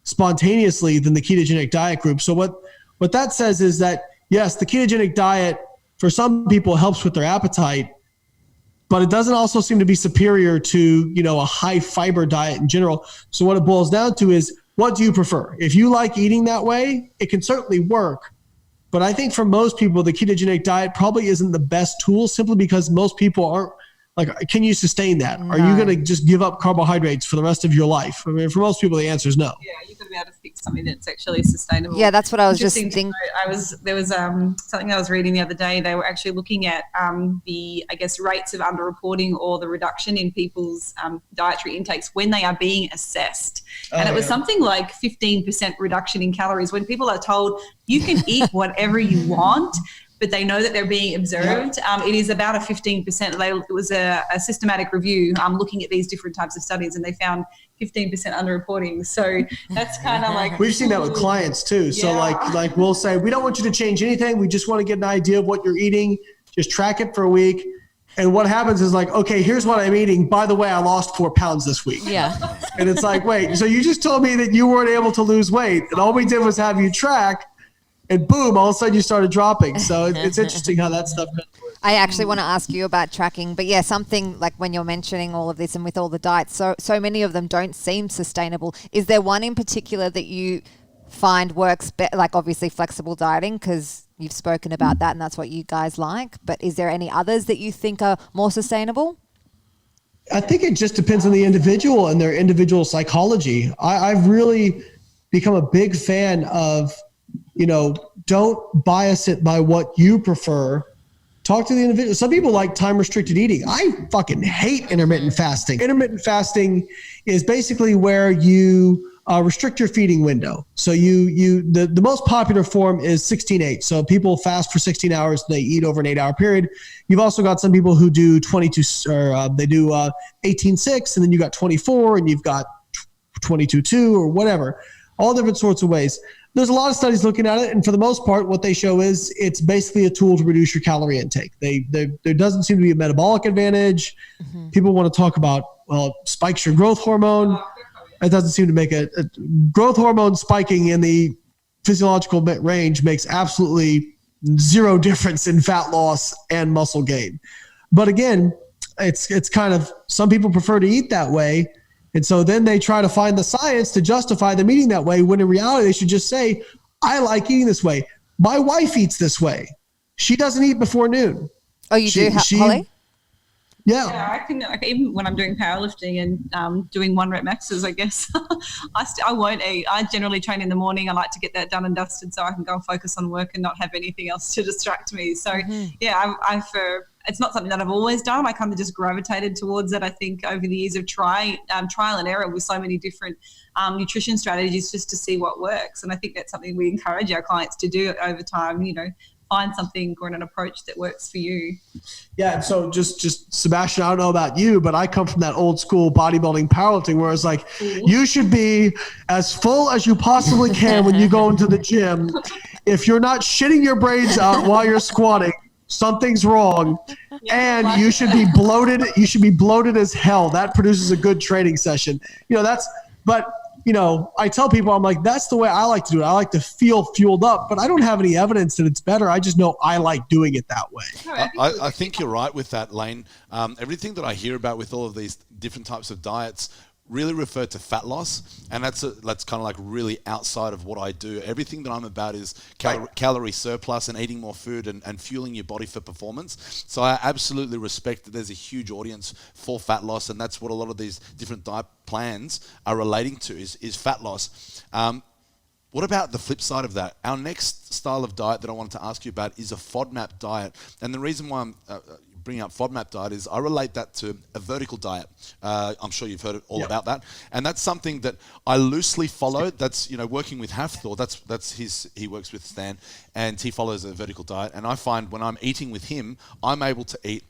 spontaneously than the ketogenic diet group. So what that says is that, yes, the ketogenic diet for some people helps with their appetite, but it doesn't also seem to be superior to, a high fiber diet in general. So what it boils down to is, what do you prefer? If you like eating that way, it can certainly work. But I think for most people, the ketogenic diet probably isn't the best tool, simply because most people aren't can you sustain that? No. Are you going to just give up carbohydrates for the rest of your life? I mean, for most people, the answer is no. Yeah, you've got to be able to pick something that's actually sustainable. Yeah, that's what I was just thinking. There was something I was reading the other day. They were actually looking at the rates of underreporting or the reduction in people's dietary intakes when they are being assessed. And it was something like 15% reduction in calories when people are told you can eat whatever you want. but they know that they're being observed. It is about a 15%. It was a systematic review looking at these different types of studies, and they found 15% underreporting. So that's kind of like, we've seen that with clients too. So like we'll say, we don't want you to change anything. We just want to get an idea of what you're eating. Just track it for a week. And what happens is like, okay, here's what I'm eating. By the way, I lost 4 pounds this week. Yeah. And it's like, wait, so you just told me that you weren't able to lose weight, and all we did was have you track, and boom, all of a sudden you started dropping. So it's interesting how that stuff goes. I actually want to ask you about tracking, but yeah, something like when you're mentioning all of this and with all the diets, so many of them don't seem sustainable. Is there one in particular that you find works like obviously flexible dieting, because you've spoken about that and that's what you guys like, but is there any others that you think are more sustainable? I think it just depends on the individual and their individual psychology. I've really become a big fan of, don't bias it by what you prefer. Talk to the individual. Some people like time restricted eating. I fucking hate intermittent fasting. Intermittent fasting is basically where you restrict your feeding window. So the most popular form is 16-8. So people fast for 16 hours, they eat over an 8-hour period. You've also got some people who do 22, or they do 18-6, and then you got 24, and you've got 22-2 or whatever. All different sorts of ways. There's a lot of studies looking at it, and for the most part, what they show is it's basically a tool to reduce your calorie intake. There doesn't seem to be a metabolic advantage. Mm-hmm. People want to talk about, well, it spikes your growth hormone. It doesn't seem to make a growth hormone spiking in the physiological range makes absolutely zero difference in fat loss and muscle gain. But again, it's kind of, some people prefer to eat that way. And so then they try to find the science to justify them eating that way, when in reality, they should just say, I like eating this way. My wife eats this way. She doesn't eat before noon. Oh, you do, Holly? Yeah, I can. Even when I'm doing powerlifting and doing 1 rep maxes, I guess I won't eat. I generally train in the morning. I like to get that done and dusted so I can go and focus on work and not have anything else to distract me. So it's not something that I've always done. I kind of just gravitated towards it. I think over the years of trial and error with so many different nutrition strategies, just to see what works. And I think that's something we encourage our clients to do over time. Find something or an approach that works for you. Yeah. And so just Sebastian, I don't know about you, but I come from that old school bodybuilding powerlifting where it's like, you should be as full as you possibly can when you go into the gym. If you're not shitting your brains out while you're squatting, something's wrong. And you should be bloated. You should be bloated as hell. That produces a good training session. I tell people, I'm like, that's the way I like to do it. I like to feel fueled up, but I don't have any evidence that it's better. I just know I like doing it that way. I think you're right with that, Layne. Everything that I hear about with all of these different types of diets really refer to fat loss, and that's kind of like really outside of what I do. Everything that I'm about is calorie surplus and eating more food and fueling your body for performance. So I absolutely respect that there's a huge audience for fat loss, and that's what a lot of these different diet plans are relating to is fat loss. What about the flip side of that? Our next style of diet that I wanted to ask you about is a FODMAP diet, and the reason why I'm bringing up FODMAP diet is I relate that to a vertical diet. I'm sure you've heard all about that. And that's something that I loosely follow. That's, working with Hafthor, he works with Stan, and he follows a vertical diet. And I find when I'm eating with him, I'm able to eat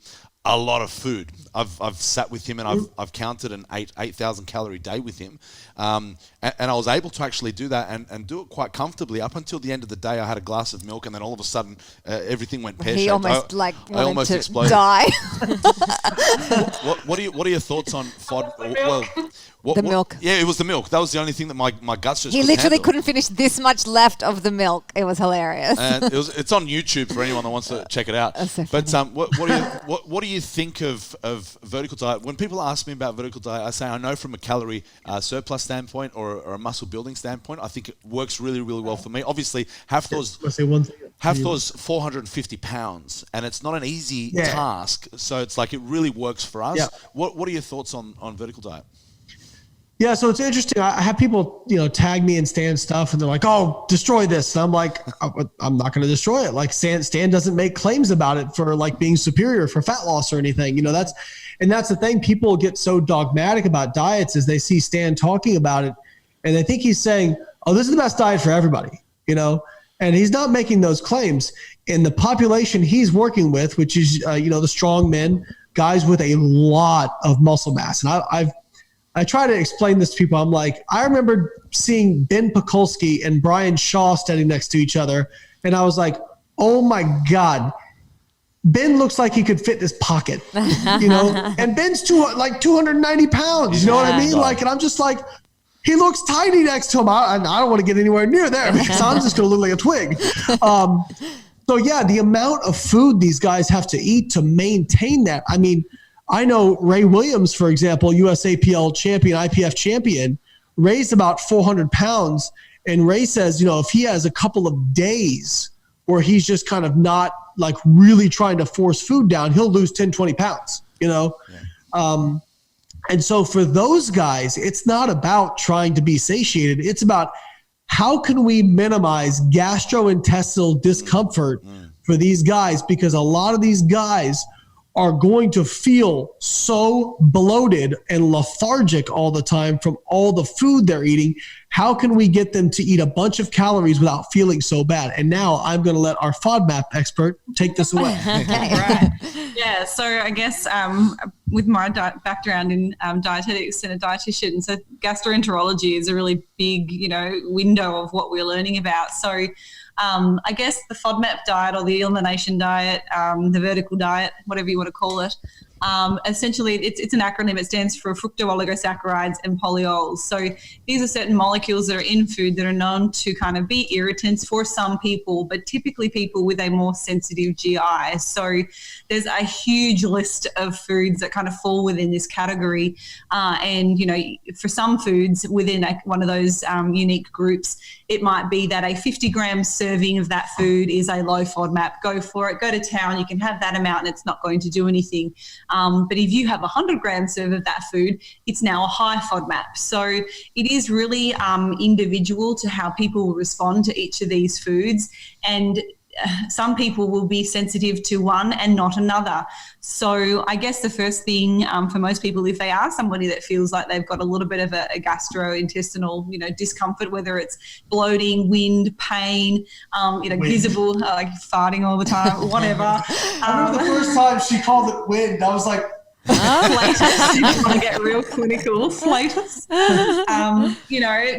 a lot of food. I've sat with him and I've counted and ate 8,000 calorie day with him. And I was able to actually do that and do it quite comfortably up until the end of the day. I had a glass of milk and then all of a sudden everything went pear-shaped. He almost I almost exploded. Die. What are your thoughts on FOD? The milk. Yeah, it was the milk. That was the only thing that my guts just. He literally couldn't finish this much left of the milk. It was hilarious. And it's on YouTube for anyone that wants to check it out. So but what do you think of vertical diet? When people ask me about vertical diet, I say I know from a calorie surplus standpoint or a muscle building standpoint, I think it works really, really well for me. Obviously, Hafthor's 450 pounds, and it's not an easy task. So it's like it really works for us. Yeah. What are your thoughts on vertical diet? Yeah, so it's interesting. I have people, tag me and Stan stuff, and they're like, "Oh, destroy this." And I'm like, "I'm not going to destroy it." Like Stan doesn't make claims about it for like being superior for fat loss or anything. That's the thing. People get so dogmatic about diets as they see Stan talking about it, and they think he's saying, "Oh, this is the best diet for everybody," And he's not making those claims. In the population he's working with, which is, the strong men, guys with a lot of muscle mass. And I try to explain this to people. I'm like, I remember seeing Ben Pakulski and Brian Shaw standing next to each other. And I was like, oh my God, Ben looks like he could fit in his pocket, and Ben's 290 pounds. You know what I mean? And I'm just like, he looks tiny next to him. I don't want to get anywhere near there because I'm just going to look like a twig. So yeah, the amount of food these guys have to eat to maintain that. I mean, I know Ray Williams, for example, USAPL champion, IPF champion, raised about 400 pounds. And Ray says, if he has a couple of days where he's just kind of not really trying to force food down, he'll lose 10, 20 pounds, Yeah. And so for those guys, it's not about trying to be satiated. It's about how can we minimize gastrointestinal discomfort for these guys? Because a lot of these guys are going to feel so bloated and lethargic all the time from all the food they're eating. How can we get them to eat a bunch of calories without feeling so bad? And now I'm going to let our FODMAP expert take this away. Right. Yeah. So I guess with my background in dietetics and a dietitian, so gastroenterology is a really big, window of what we're learning about. So I guess the FODMAP diet or the elimination diet, the vertical diet, whatever you want to call it, essentially it's an acronym. It stands for fructooligosaccharides and polyols. So these are certain molecules that are in food that are known to kind of be irritants for some people, but typically people with a more sensitive GI. So there's a huge list of foods that kind of fall within this category. And, for some foods within one of those unique groups, it might be that a 50-gram serving of that food is a low FODMAP. Go for it. Go to town. You can have that amount and it's not going to do anything. But if you have a 100-gram serve of that food, it's now a high FODMAP. So it is really individual to how people will respond to each of these foods. And some people will be sensitive to one and not another. So I guess the first thing for most people, if they are somebody that feels like they've got a little bit of a gastrointestinal, discomfort, whether it's bloating, wind, pain, visible, like farting all the time, whatever. I remember the first time she called it wind, I was like, flatus. You just want to get real clinical. Flatus.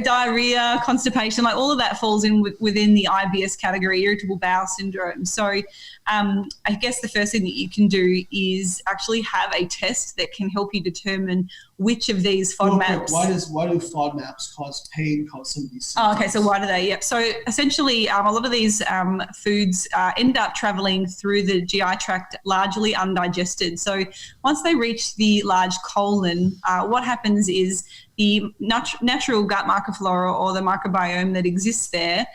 Diarrhea, constipation, all of that falls in within the IBS category, irritable bowel syndrome. So I guess the first thing that you can do is actually have a test that can help you determine which of these FODMAPs. Why do FODMAPs cause pain, cause some of these symptoms? Oh, okay, so why do they? Yep. So essentially, a lot of these foods end up traveling through the GI tract largely undigested. So once they reach the large colon, what happens is the natural gut microflora or the microbiome that exists there,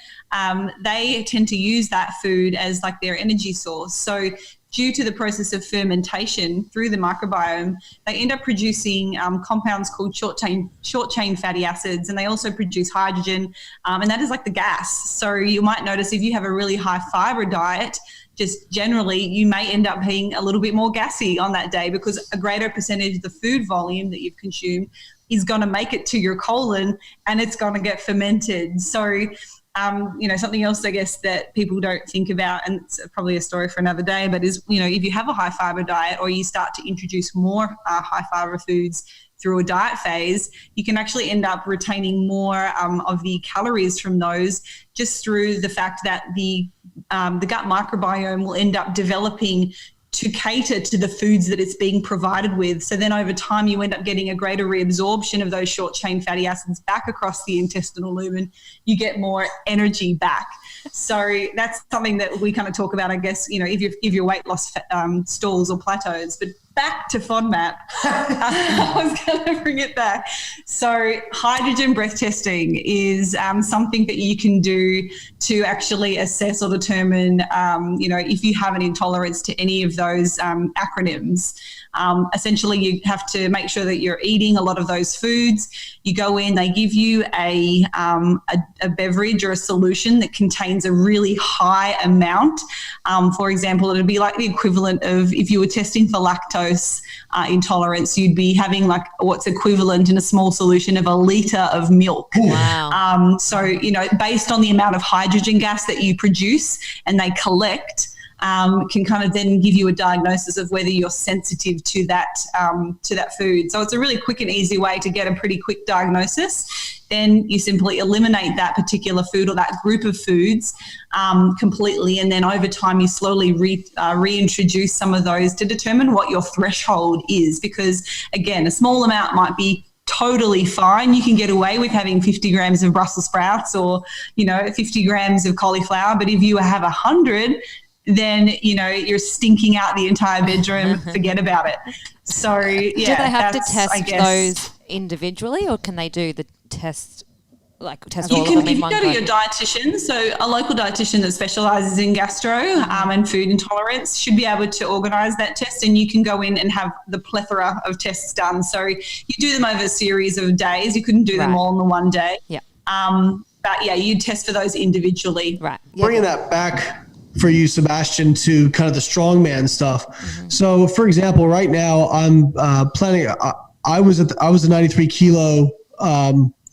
they tend to use that food as their energy source. So due to the process of fermentation through the microbiome, they end up producing compounds called short-chain fatty acids, and they also produce hydrogen, and that is like the gas. So you might notice if you have a really high fiber diet, just generally you may end up being a little bit more gassy on that day because a greater percentage of the food volume that you've consumed is going to make it to your colon and it's going to get fermented. So something else, I guess, that people don't think about, and it's probably a story for another day, but is, if you have a high fiber diet or you start to introduce more high fiber foods through a diet phase, you can actually end up retaining more of the calories from those just through the fact that the gut microbiome will end up developing to cater to the foods that it's being provided with. So then over time, you end up getting a greater reabsorption of those short chain fatty acids back across the intestinal lumen. You get more energy back. So that's something that we kind of talk about, I guess, if your weight loss stalls or plateaus. But back to FODMAP, I was going to bring it back. So hydrogen breath testing is something that you can do to actually assess or determine, if you have an intolerance to any of those acronyms. Essentially, you have to make sure that you're eating a lot of those foods. You go in, they give you a beverage or a solution that contains a really high amount. For example, it would be like the equivalent of if you were testing for lactose lactose intolerance, you'd be having like what's equivalent in a small solution of a litre of milk. Wow. So, you know, based on the amount of hydrogen gas that you produce and they collect, can kind of then give you a diagnosis of whether you're sensitive to that food. So it's a really quick and easy way to get a pretty quick diagnosis. Then you simply eliminate that particular food or that group of foods completely, and then over time you slowly reintroduce some of those to determine what your threshold is, because again, a small amount might be totally fine. You can get away with having 50 grams of Brussels sprouts or, you know, 50 grams of cauliflower, but if you have 100, then, you know, you're stinking out the entire bedroom. Forget about it. So, yeah. Do they have to test those individually, or can they do the test, like test all of them in one go? You can go to your dietitian. So a local dietitian that specialises in gastro and food intolerance should be able to organise that test, and you can go in and have the plethora of tests done. So you do them over a series of days. You couldn't do them all in the one day. Yeah. But, yeah, you test for those individually. Right. Bringing that back for you, Sebastian, to kind of the strongman stuff. So, for example, right now I'm planning. I was a 93 kilo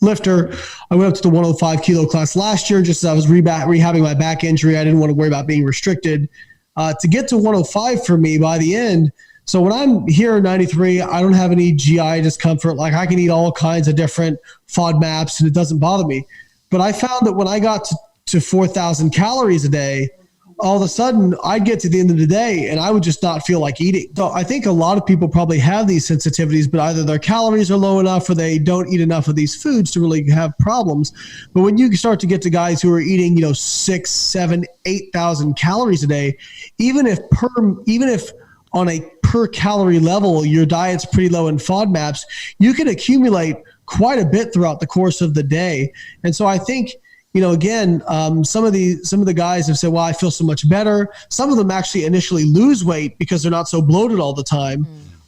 lifter. I went up to the 105 kilo class last year, just as I was rehabbing my back injury. I didn't want to worry about being restricted. To get to 105 for me by the end. So when I'm here at 93, I don't have any GI discomfort. Like I can eat all kinds of different FODMAPs and it doesn't bother me. But I found that when I got to 4,000 calories a day, all of a sudden I'd get to the end of the day and I would just not feel like eating. So I think a lot of people probably have these sensitivities, but either their calories are low enough or they don't eat enough of these foods to really have problems. But when you start to get to guys who are eating, 6, 7, 8,000 calories a day, even if on a per calorie level, your diet's pretty low in FODMAPs, you can accumulate quite a bit throughout the course of the day. And so I think, again, some of the guys have said, well, I feel so much better. Some of them actually initially lose weight because they're not so bloated all the time.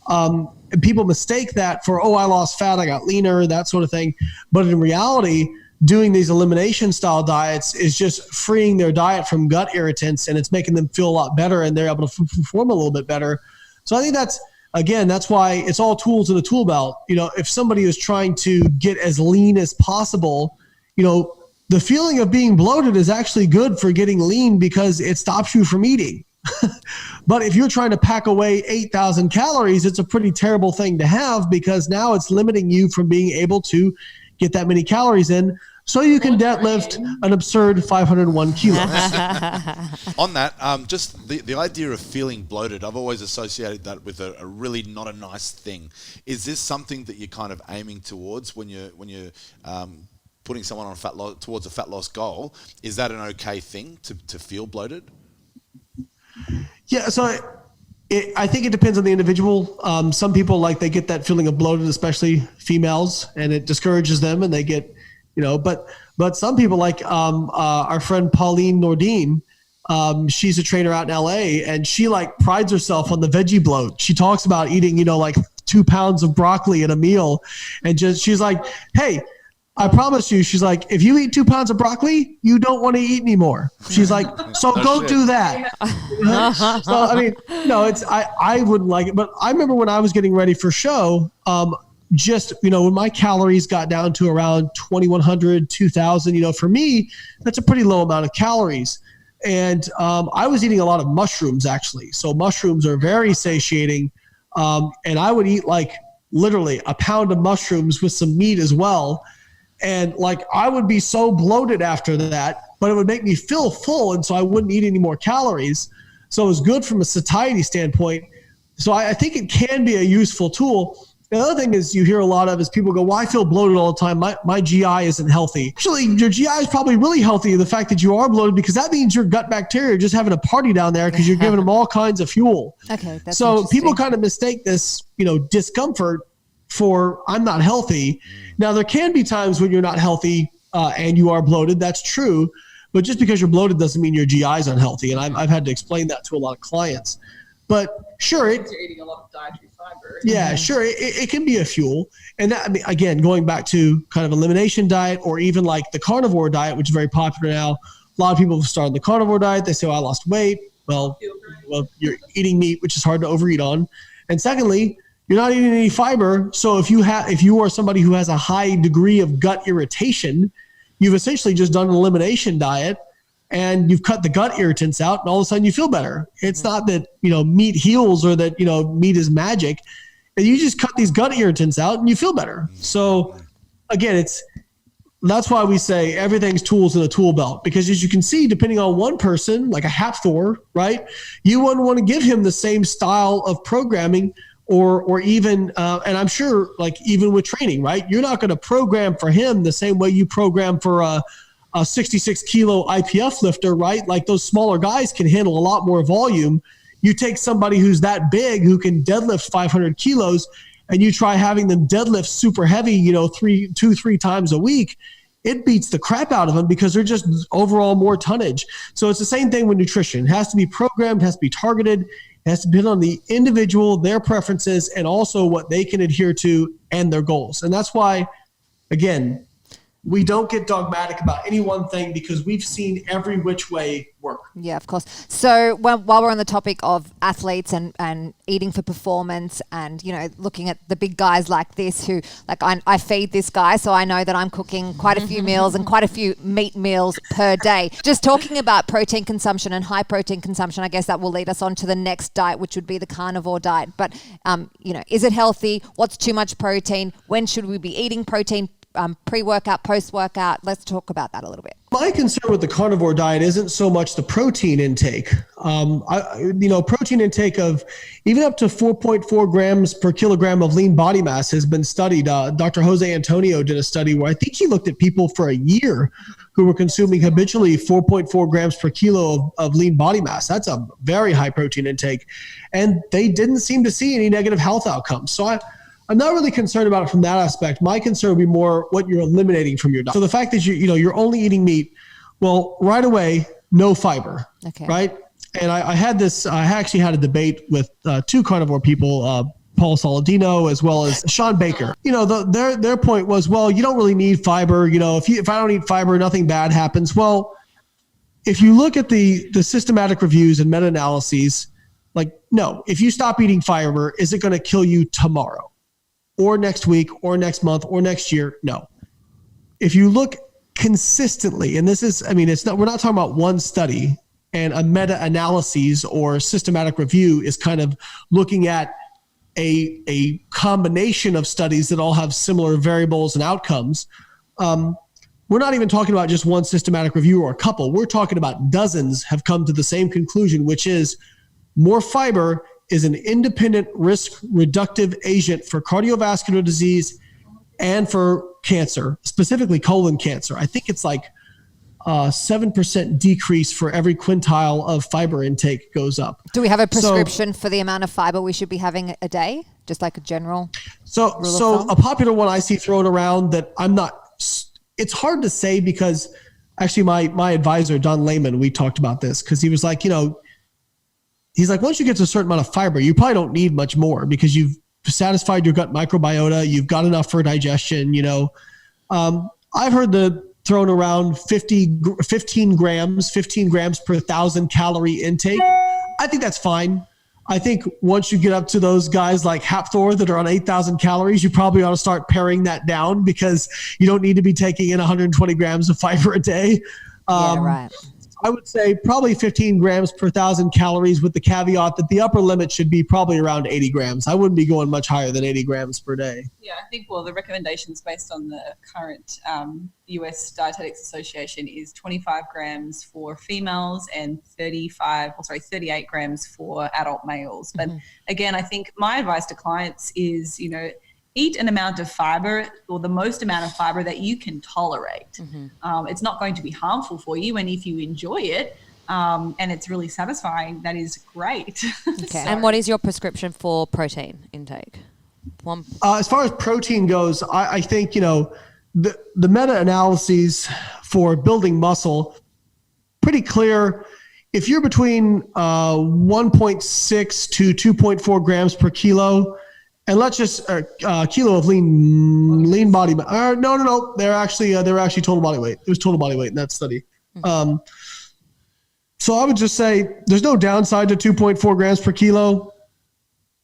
And people mistake that for, I lost fat, I got leaner, that sort of thing. But in reality, doing these elimination style diets is just freeing their diet from gut irritants, and it's making them feel a lot better, and they're able to perform a little bit better. So I think that's why it's all tools in the tool belt. If somebody is trying to get as lean as possible, the feeling of being bloated is actually good for getting lean because it stops you from eating. But if you're trying to pack away 8,000 calories, it's a pretty terrible thing to have because now it's limiting you from being able to get that many calories in so you can deadlift an absurd 501 kilos. On that, just the idea of feeling bloated, I've always associated that with a really not a nice thing. Is this something that you're kind of aiming towards when you're putting someone on towards a fat loss goal? Is that an okay thing to feel bloated? Yeah, so I think it depends on the individual. Some people they get that feeling of bloated, especially females, and it discourages them, and they get, but some people like our friend Layne Norton. She's a trainer out in LA, and she prides herself on the veggie bloat. She talks about eating, 2 pounds of broccoli in a meal, and she's like, hey, I promise you, she's like, if you eat 2 pounds of broccoli, you don't want to eat anymore. She's like, so go do that. So, I mean, I wouldn't like it. But I remember when I was getting ready for show, when my calories got down to around 2,100, 2,000, for me, that's a pretty low amount of calories. And I was eating a lot of mushrooms, actually. So mushrooms are very satiating. And I would eat literally a pound of mushrooms with some meat as well. And I would be so bloated after that, but it would make me feel full. And so I wouldn't eat any more calories. So it was good from a satiety standpoint. So I think it can be a useful tool. The other thing is you hear a lot of is people go, well, I feel bloated all the time. My GI isn't healthy. Actually, your GI is probably really healthy. The fact that you are bloated, because that means your gut bacteria are just having a party down there because you're giving them all kinds of fuel. Okay. That's so people kind of mistake this, discomfort for I'm not healthy. Now, there can be times when you're not healthy and you are bloated. That's true. But just because you're bloated doesn't mean your GI is unhealthy. And I've had to explain that to a lot of clients. But sure, you're eating a lot of dietary fiber. Yeah, sure. It can be a fuel. And that, again, going back to kind of elimination diet or even the carnivore diet, which is very popular now. A lot of people have started the carnivore diet. They say, I lost weight. Well, you're eating meat, which is hard to overeat on. And secondly, you're not eating any fiber. So if you are somebody who has a high degree of gut irritation, you've essentially just done an elimination diet and you've cut the gut irritants out, and all of a sudden you feel better. It's not that, meat heals or that, meat is magic. And you just cut these gut irritants out and you feel better. So again, that's why we say everything's tools in a tool belt, because as you can see, depending on one person, like a Hafthor, right, you wouldn't want to give him the same style of programming or even, and I'm sure like even with training, right, you're not going to program for him the same way you program for a 66 kilo IPF lifter, right? Like those smaller guys can handle a lot more volume. You take somebody who's that big who can deadlift 500 kilos and you try having them deadlift super heavy, 2-3 times a week, it beats the crap out of them because they're just overall more tonnage. So it's the same thing with nutrition. It has to be programmed, has to be targeted, it has to depend on the individual, their preferences, and also what they can adhere to and their goals. And that's why, again, we don't get dogmatic about any one thing because we've seen every which way work. Yeah, of course. So while we're on the topic of athletes and eating for performance and, looking at the big guys like this who, like I feed this guy, so I know that I'm cooking quite a few meals and quite a few meat meals per day. Just talking about protein consumption and high protein consumption, I guess that will lead us on to the next diet, which would be the carnivore diet. But, is it healthy? What's too much protein? When should we be eating protein? Pre-workout, post-workout. Let's talk about that a little bit. My concern with the carnivore diet isn't so much the protein intake. Protein intake of even up to 4.4 grams per kilogram of lean body mass has been studied. Dr. Jose Antonio did a study where I think he looked at people for a year who were consuming habitually 4.4 grams per kilo of lean body mass. That's a very high protein intake. And they didn't seem to see any negative health outcomes. So I'm not really concerned about it from that aspect. My concern would be more what you're eliminating from your diet. So the fact that you're only eating meat, well, right away, no fiber, right? And I actually had a debate with two carnivore people, Paul Saladino as well as Sean Baker. Their point was, well, you don't really need fiber. If I don't eat fiber, nothing bad happens. Well, if you look at the systematic reviews and meta-analyses, like, no, if you stop eating fiber, is it going to kill you tomorrow? Or next week, or next month, or next year? No. If you look consistently, and we're not talking about one study and a meta-analysis or systematic review is kind of looking at a combination of studies that all have similar variables and outcomes. We're not even talking about just one systematic review or a couple. We're talking about dozens have come to the same conclusion, which is more fiber is an independent risk reductive agent for cardiovascular disease and for cancer, specifically colon cancer. I think it's like 7% decrease for every quintile of fiber intake goes up. Do we have a prescription for the amount of fiber we should be having a day? Just like a general rule of thumb? A popular one I see thrown around that it's hard to say because actually my advisor, Don Layman, we talked about this because he was like, he's like, once you get to a certain amount of fiber, you probably don't need much more because you've satisfied your gut microbiota. You've got enough for digestion. I've heard thrown around 15 grams per 1,000 calorie intake. I think that's fine. I think once you get up to those guys like Hafthor that are on 8,000 calories, you probably ought to start paring that down because you don't need to be taking in 120 grams of fiber a day. Yeah, right. I would say probably 15 grams per 1,000 calories with the caveat that the upper limit should be probably around 80 grams. I wouldn't be going much higher than 80 grams per day. Yeah, I think, the recommendations based on the current US Dietetics Association is 25 grams for females and 38 grams for adult males. But again, I think my advice to clients is, eat an amount of fiber or the most amount of fiber that you can tolerate. It's not going to be harmful for you. And if you enjoy it and it's really satisfying, that is great. Okay. And what is your prescription for protein intake? As far as protein goes, I think, the meta-analyses for building muscle, pretty clear. If you're between 1.6 to 2.4 grams per kilo, and let's just kilo of lean body mass. No. They're actually total body weight. It was total body weight in that study. So I would just say there's no downside to 2.4 grams per kilo.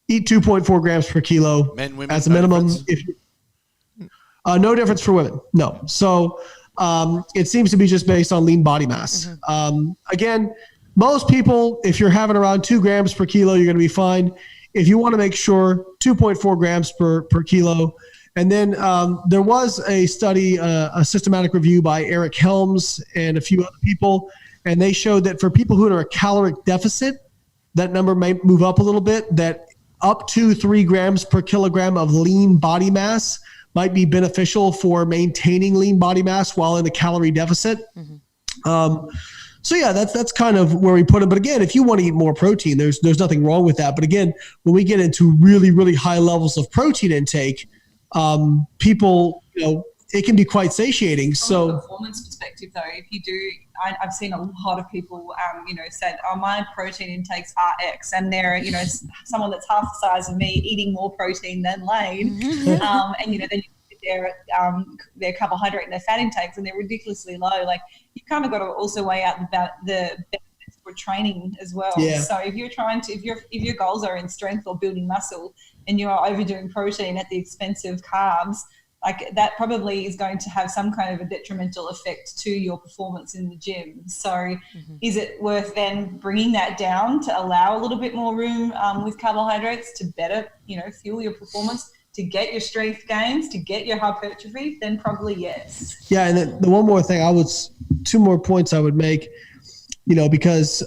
eat 2.4 grams per kilo Men, women, as a no minimum. difference? No difference for women. No. So it seems to be just based on lean body mass. Again, most people, if you're having around 2 grams per kilo, you're going to be fine. If you want to make sure, 2.4 grams per kilo. And then there was a study, a systematic review by Eric Helms and a few other people, and they showed that for people who are in a caloric deficit, that number may move up a little bit, that up to 3 grams per kilogram of lean body mass might be beneficial for maintaining lean body mass while in a calorie deficit. So yeah, that's kind of where we put it. But again, if you want to eat more protein, there's nothing wrong with that. But again, when we get into really, really high levels of protein intake, people, it can be quite satiating. From a performance perspective, though, if you do, I've seen a lot of people, say, "Oh, my protein intakes are X," and they're, someone that's half the size of me eating more protein than Layne, and then their carbohydrate and their fat intakes, and they're ridiculously low. Like, you kind of got to also weigh out the benefits for training as well. Yeah. So if you're trying to, if your goals are in strength or building muscle, and you are overdoing protein at the expense of carbs, like, that probably is going to have some kind of a detrimental effect to your performance in the gym. So is it worth then bringing that down to allow a little bit more room with carbohydrates to better, fuel your performance, to get your strength gains, to get your hypertrophy? Then probably yes. Yeah, and then the one more thing, 2 more points I would make, because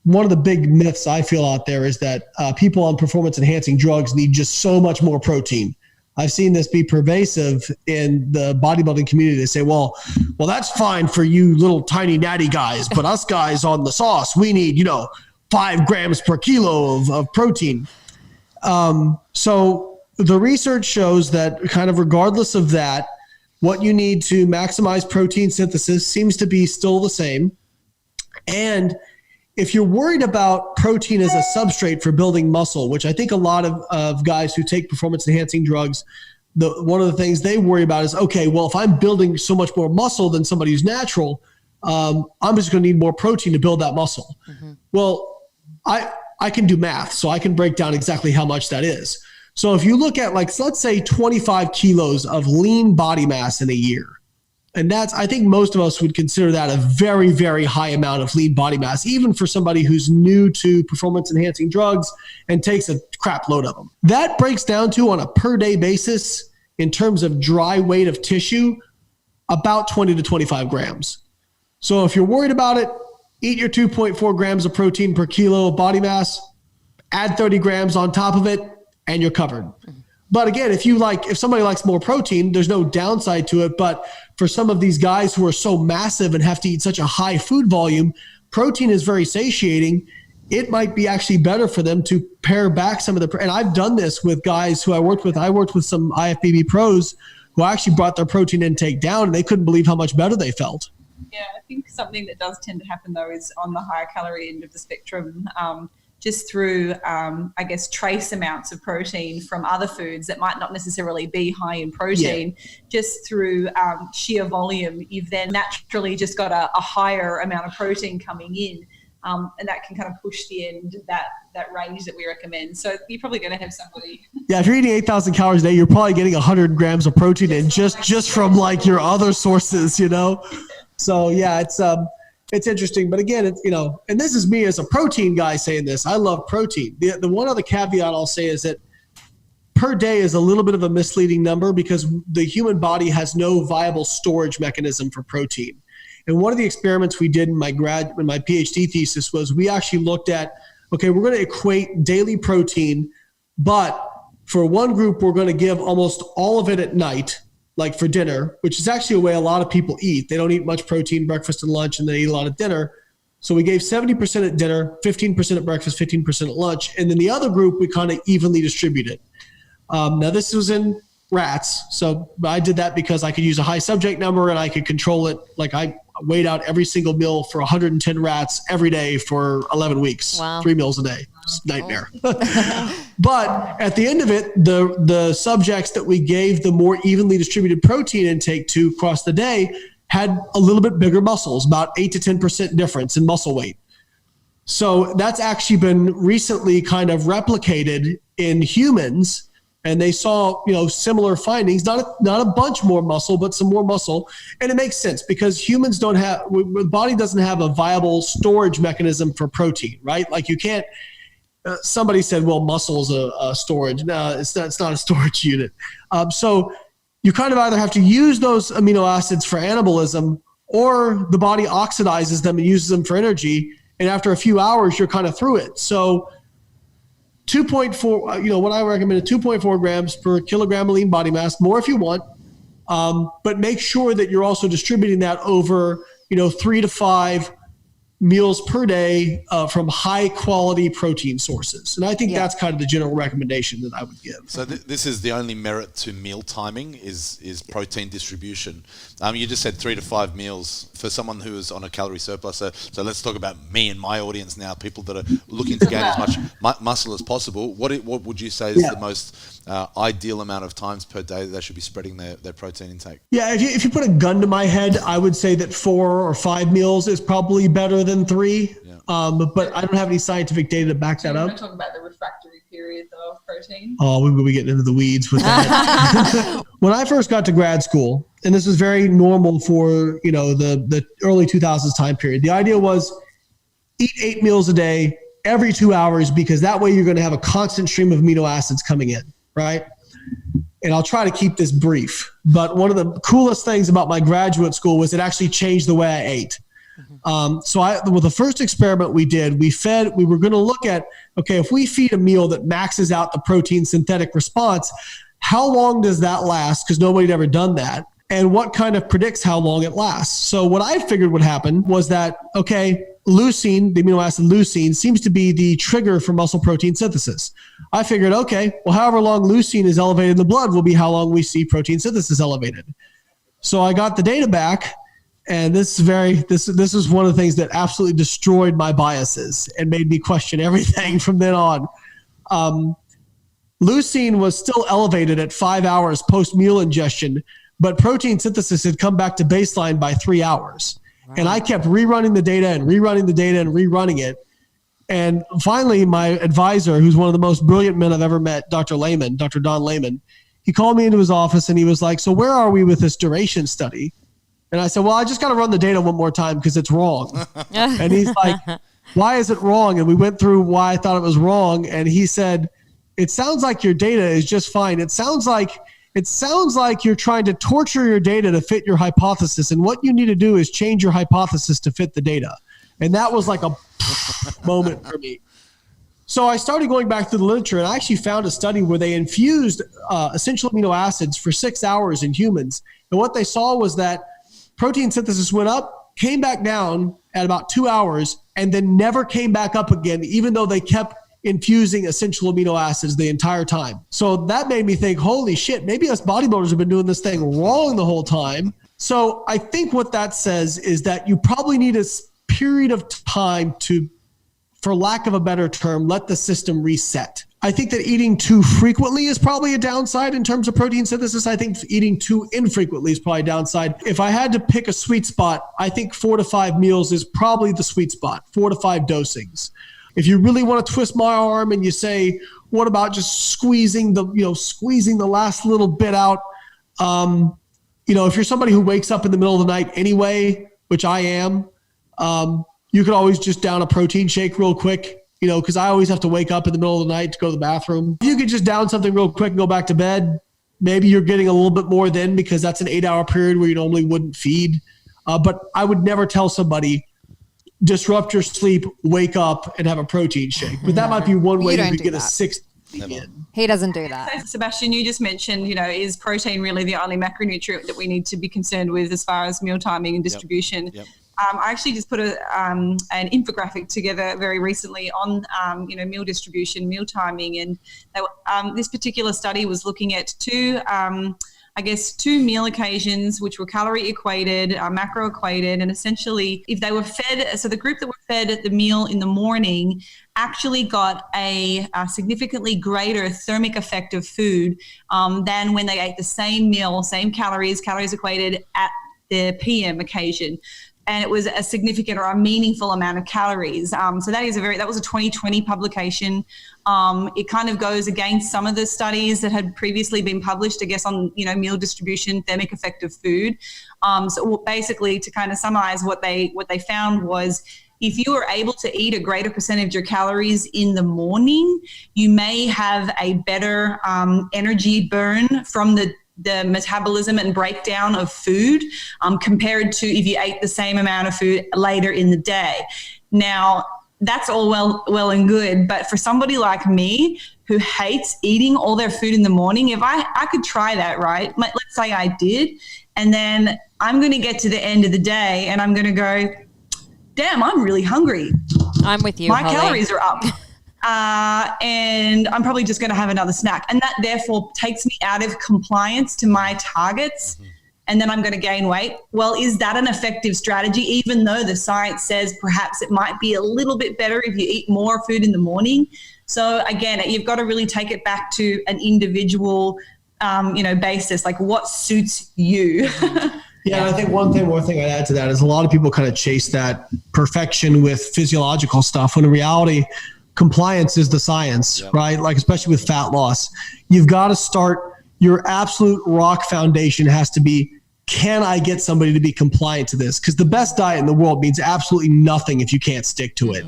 one of the big myths I feel out there is that people on performance enhancing drugs need just so much more protein. I've seen this be pervasive in the bodybuilding community. They say, well, that's fine for you little tiny natty guys, but us guys on the sauce, we need, 5 grams per kilo of protein. So the research shows that kind of regardless of that, what you need to maximize protein synthesis seems to be still the same. And if you're worried about protein as a substrate for building muscle, which I think a lot of guys who take performance enhancing drugs, one of the things they worry about is, okay, well, if I'm building so much more muscle than somebody who's natural, I'm just going to need more protein to build that muscle. Well, I can do math, so I can break down exactly how much that is. So if you look at, let's say 25 kilos of lean body mass in a year, and I think most of us would consider that a very, very high amount of lean body mass, even for somebody who's new to performance enhancing drugs and takes a crap load of them. That breaks down to, on a per day basis, in terms of dry weight of tissue, about 20 to 25 grams. So if you're worried about it, eat your 2.4 grams of protein per kilo of body mass, add 30 grams on top of it, and you're covered. But again, if somebody likes more protein, there's no downside to it. But for some of these guys who are so massive and have to eat such a high food volume, protein is very satiating. It might be actually better for them to pare back some of and I've done this with guys who I worked with. I worked with some IFBB pros who actually brought their protein intake down, and they couldn't believe how much better they felt. Yeah, I think something that does tend to happen, though, is on the higher calorie end of the spectrum, just through, trace amounts of protein from other foods that might not necessarily be high in protein, just through sheer volume, you've then naturally just got a higher amount of protein coming in, and that can kind of push the end of that range that we recommend. So you're probably going to have somebody. Yeah, if you're eating 8,000 calories a day, you're probably getting 100 grams of protein in just from your other sources, So yeah, it's interesting, but again, and this is me as a protein guy saying this. I love protein. The one other caveat I'll say is that per day is a little bit of a misleading number because the human body has no viable storage mechanism for protein. And one of the experiments we did in my PhD thesis was we actually looked at, okay, we're going to equate daily protein, but for one group, we're going to give almost all of it at night, like for dinner, which is actually a way a lot of people eat. They don't eat much protein, breakfast and lunch, and they eat a lot of dinner. So we gave 70% at dinner, 15% at breakfast, 15% at lunch. And then the other group, we kind of evenly distributed. Now this was in rats. So I did that because I could use a high subject number and I could control it. Like I weighed out every single meal for 110 rats every day for 11 weeks, Wow. 3 meals a day. It's a nightmare. But at the end of it, the subjects that we gave the more evenly distributed protein intake to across the day had a little bit bigger muscles, about 8 to 10% difference in muscle weight. So that's actually been recently kind of replicated in humans, and they saw, similar findings, not a bunch more muscle, but some more muscle. And it makes sense because humans the body doesn't have a viable storage mechanism for protein, right? Like you can't, somebody said, well, muscle is a storage. No, it's not a storage unit. So you kind of either have to use those amino acids for anabolism, or the body oxidizes them and uses them for energy. And after a few hours, you're kind of through it. So 2.4, what I recommend is 2.4 grams per kilogram of lean body mass, more if you want. But make sure that you're also distributing that over, 3 to 5 meals per day from high quality protein sources. And I think that's kind of the general recommendation that I would give. So this is the only merit to meal timing is protein distribution. You just said 3 to 5 meals for someone who is on a calorie surplus. So let's talk about me and my audience now, people that are looking to gain as much muscle as possible. What would you say is the most ideal amount of times per day that they should be spreading their protein intake? Yeah, if you put a gun to my head, I would say that 4 or 5 meals is probably better than 3. Yeah. But I don't have any scientific data to back that up. I'm going to talk about the refractory period of protein. Oh, we'll be getting into the weeds with that. When I first got to grad school, and this was very normal for, the early 2000s time period, the idea was eat 8 meals a day every 2 hours, because that way you're going to have a constant stream of amino acids coming in, right? And I'll try to keep this brief. But one of the coolest things about my graduate school was it actually changed the way I ate. The first experiment we did, we were going to look at, okay, if we feed a meal that maxes out the protein synthetic response, how long does that last? Because nobody had ever done that. And what kind of predicts how long it lasts? So what I figured would happen was that, okay, leucine, the amino acid leucine, seems to be the trigger for muscle protein synthesis. I figured, okay, well, however long leucine is elevated in the blood will be how long we see protein synthesis elevated. So I got the data back. And this is one of the things that absolutely destroyed my biases and made me question everything from then on. Leucine was still elevated at 5 hours post-meal ingestion, but protein synthesis had come back to baseline by 3 hours. Wow. And I kept rerunning the data and rerunning it. And finally, my advisor, who's one of the most brilliant men I've ever met, Dr. Don Layman, he called me into his office and he was like, so where are we with this duration study? And I said, well, I just got to run the data one more time because it's wrong. And he's like, why is it wrong? And we went through why I thought it was wrong. And he said, it sounds like your data is just fine. It sounds like you're trying to torture your data to fit your hypothesis. And what you need to do is change your hypothesis to fit the data. And that was like a moment for me. So I started going back through the literature, and I actually found a study where they infused essential amino acids for 6 hours in humans. And what they saw was that protein synthesis went up, came back down at about 2 hours, and then never came back up again, even though they kept infusing essential amino acids the entire time. So that made me think, holy shit, maybe us bodybuilders have been doing this thing wrong the whole time. So I think what that says is that you probably need a period of time to, for lack of a better term, let the system reset. I think that eating too frequently is probably a downside in terms of protein synthesis. I think eating too infrequently is probably a downside. If I had to pick a sweet spot, I think 4 to 5 meals is probably the sweet spot, 4 to 5 dosings. If you really want to twist my arm and you say, what about just squeezing the last little bit out? If you're somebody who wakes up in the middle of the night anyway, which I am, you could always just down a protein shake real quick. Because I always have to wake up in the middle of the night to go to the bathroom. If you could just down something real quick and go back to bed, maybe you're getting a little bit more then, because that's an 8-hour period where you normally wouldn't feed. But I would never tell somebody, disrupt your sleep, wake up, and have a protein shake. But that might be one way to get a 6 in. He doesn't do that. Sebastian, you just mentioned, is protein really the only macronutrient that we need to be concerned with as far as meal timing and distribution? Yep. I actually just put an infographic together very recently on, meal distribution, meal timing. And this particular study was looking at two meal occasions, which were calorie equated, macro equated. And essentially, if they were fed, so the group that were fed the meal in the morning actually got a significantly greater thermic effect of food than when they ate the same meal, same calories equated at the PM occasion. and it was a significant or a meaningful amount of calories. So that was a 2020 publication. It kind of goes against some of the studies that had previously been published, I guess, on, meal distribution, thermic effect of food. So basically, to kind of summarize what they found was, if you are able to eat a greater percentage of your calories in the morning, you may have a better energy burn from the metabolism and breakdown of food compared to if you ate the same amount of food later in the day. Now, that's all well and good, but for somebody like me who hates eating all their food in the morning, if I could try that, right? Let's say I did, and then I'm going to get to the end of the day and I'm going to go, damn, I'm really hungry. I'm with you, My Holly. calories are up. And I'm probably just going to have another snack. And that therefore takes me out of compliance to my targets. And then I'm going to gain weight. Well, is that an effective strategy? Even though the science says perhaps it might be a little bit better if you eat more food in the morning. So again, you've got to really take it back to an individual, basis, like what suits you. Yeah, and I think one more thing I'd add to that is a lot of people kind of chase that perfection with physiological stuff when in reality, compliance is the science, right? Like, especially with fat loss, you've got to start, your absolute rock foundation has to be, can I get somebody to be compliant to this? Because the best diet in the world means absolutely nothing if you can't stick to it.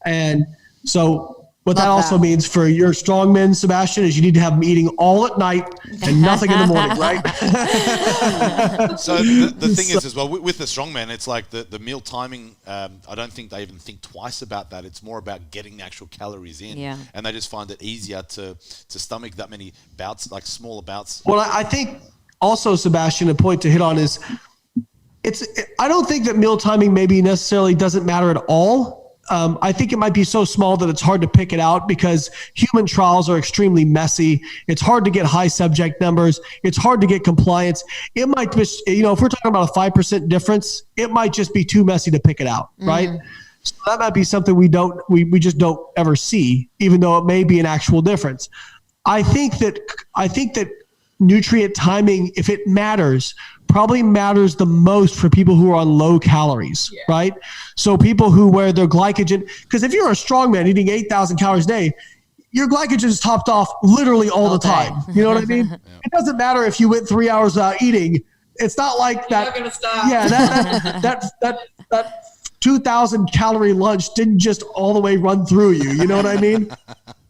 And so what that also means for your strongmen, Sebastian, is you need to have them eating all at night and nothing in the morning, right? So the thing is as well, with the strongmen, it's like the meal timing, I don't think they even think twice about that. It's more about getting the actual calories in. Yeah. And they just find it easier to stomach that many bouts, like smaller bouts. Well, I think also, Sebastian, a point to hit on is I don't think that meal timing maybe necessarily doesn't matter at all. I think it might be so small that it's hard to pick it out because human trials are extremely messy. It's hard to get high subject numbers. It's hard to get compliance. It might just, if we're talking about a 5% difference, it might just be too messy to pick it out, right? So that might be something we just don't ever see, even though it may be an actual difference. I think that nutrient timing, if it matters, probably matters the most for people who are on low calories, right? So people where their glycogen, because if you're a strongman eating 8,000 calories a day, your glycogen is topped off literally all the time. You know what I mean? It doesn't matter if you went 3 hours without eating. It's not like that. You're not gonna stop. Yeah, that 2,000 calorie lunch didn't just all the way run through you. You know what I mean?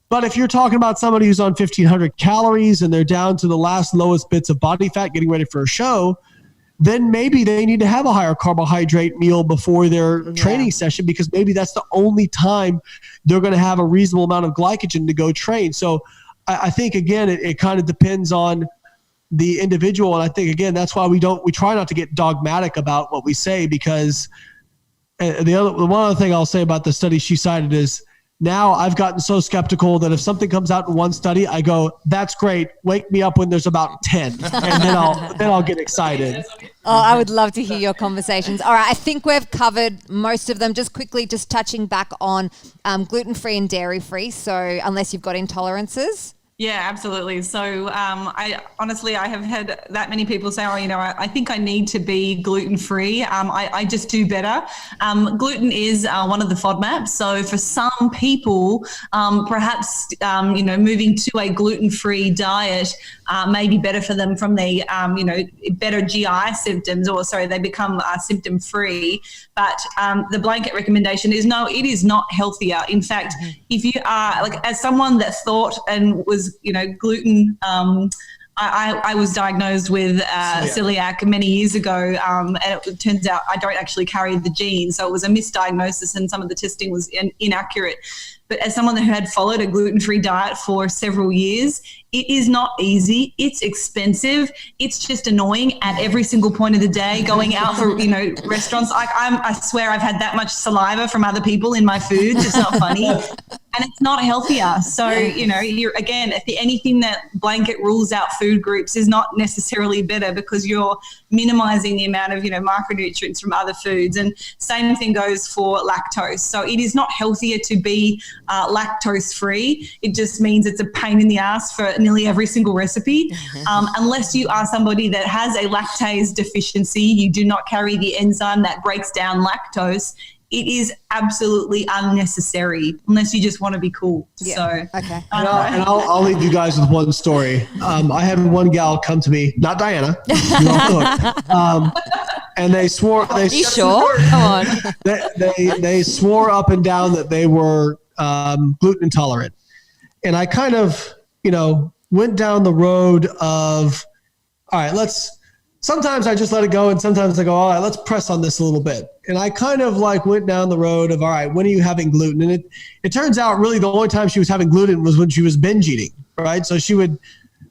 But if you're talking about somebody who's on 1,500 calories and they're down to the lowest bits of body fat getting ready for a show, then maybe they need to have a higher carbohydrate meal before their training session, because maybe that's the only time they're going to have a reasonable amount of glycogen to go train. So I think, again, it kind of depends on the individual. And I think, again, that's why we try not to get dogmatic about what we say, because one other thing I'll say about the study she cited is, now I've gotten so skeptical that if something comes out in one study, I go, that's great. Wake me up when there's about 10, and then I'll get excited. Oh, I would love to hear your conversations. All right, I think we've covered most of them. Just quickly, just touching back on gluten-free and dairy-free. So unless you've got intolerances. Yeah, absolutely. So I have had that many people say, I think I need to be gluten-free. I just do better. Gluten is one of the FODMAPs. So for some people, perhaps, moving to a gluten-free diet may be better for them from the, better GI symptoms, they become symptom-free. But the blanket recommendation is, no, it is not healthier. In fact, if you are, as someone that thought and was, gluten, I was diagnosed with celiac many years ago, and it turns out I don't actually carry the gene. So it was a misdiagnosis and some of the testing was inaccurate. But as someone who had followed a gluten-free diet for several years, it is not easy. It's expensive. It's just annoying at every single point of the day, going out for, restaurants. I swear I've had that much saliva from other people in my foods. It's not funny. and it's not healthier. So, you're again, anything that blanket rules out food groups is not necessarily better because you're minimizing the amount of, micronutrients from other foods. And same thing goes for lactose. So it is not healthier to be lactose free. It just means it's a pain in the ass for nearly every single recipe. Unless you are somebody that has a lactase deficiency, you do not carry the enzyme that breaks down lactose. It is absolutely unnecessary unless you just want to be cool. Yeah. So, okay. I'll leave you guys with one story. I had one gal come to me, not Diana, and they swore. Are you sure? Come on. They swore up and down that they were gluten intolerant, and I kind of, went down the road of, all right, sometimes I just let it go, and sometimes I go, all right, let's press on this a little bit. And I kind of went down the road of, all right, when are you having gluten? And it turns out really the only time she was having gluten was when she was binge eating, right? So she would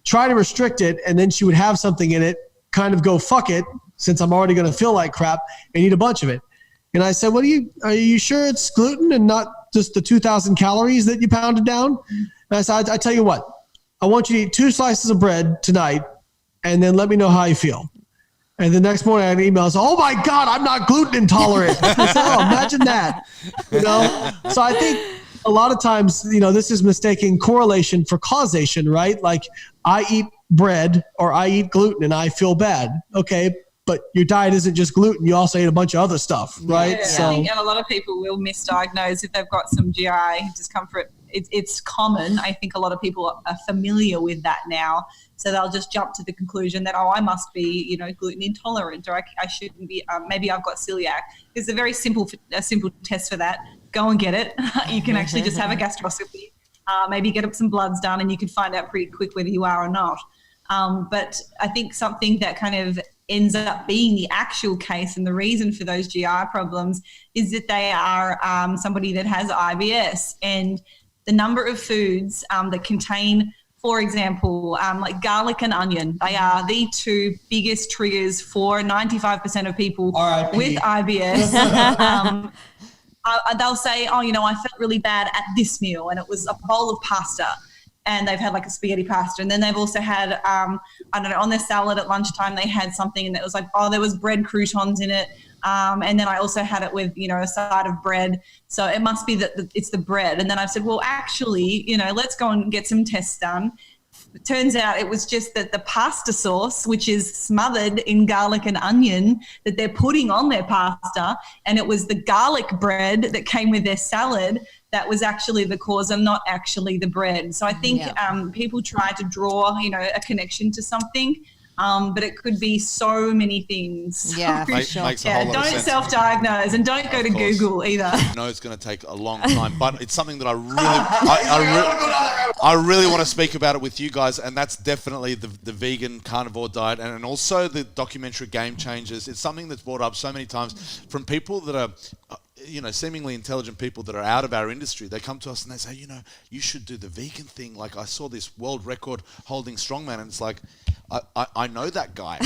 try to restrict it, and then she would have something in it, kind of go, fuck it, since I'm already going to feel like crap, and eat a bunch of it. And I said, are you sure it's gluten and not just the 2,000 calories that you pounded down? And I said, I tell you what, I want you to eat 2 slices of bread tonight, and then let me know how you feel. And the next morning I had an email. So, oh my God, I'm not gluten intolerant. I said, oh, imagine that. So I think a lot of times, this is mistaking correlation for causation, right? Like I eat bread or I eat gluten and I feel bad. Okay. But your diet isn't just gluten. You also ate a bunch of other stuff, right? Yeah, So, I think a lot of people will misdiagnose if they've got some GI discomfort. It's common. I think a lot of people are familiar with that now. So they'll just jump to the conclusion that, I must be, gluten intolerant, or I shouldn't be, maybe I've got celiac. There's a very simple test for that. Go and get it. You can actually just have a gastroscopy, maybe get up some bloods done, and you can find out pretty quick whether you are or not. But I think something that kind of ends up being the actual case and the reason for those GI problems is that they are somebody that has IBS, and the number of foods that contain, for example, like garlic and onion, they are the 2 biggest triggers for 95% of people with IBS. They'll say, I felt really bad at this meal, and it was a bowl of pasta. And they've had a spaghetti pasta. And then they've also had, on their salad at lunchtime, they had something and it was there was bread croutons in it. And then I also had it with, a side of bread. So it must be that it's the bread. And then I've said, well, actually, let's go and get some tests done. It turns out it was just that the pasta sauce, which is smothered in garlic and onion, that they're putting on their pasta, and it was the garlic bread that came with their salad that was actually the cause and not actually the bread. So I think people try to draw, a connection to something. But it could be so many things. Yeah, for sure. Makes a whole lot of don't sense. self-diagnose, and don't go to Google either. I know it's going to take a long time, but it's something that I really want to speak about it with you guys, and that's definitely the vegan carnivore diet, and also the documentary Game Changers. It's something that's brought up so many times from people that are seemingly intelligent people that are out of our industry. They come to us and they say, you should do the vegan thing. Like, I saw this world record holding strongman, and it's like, I know that guy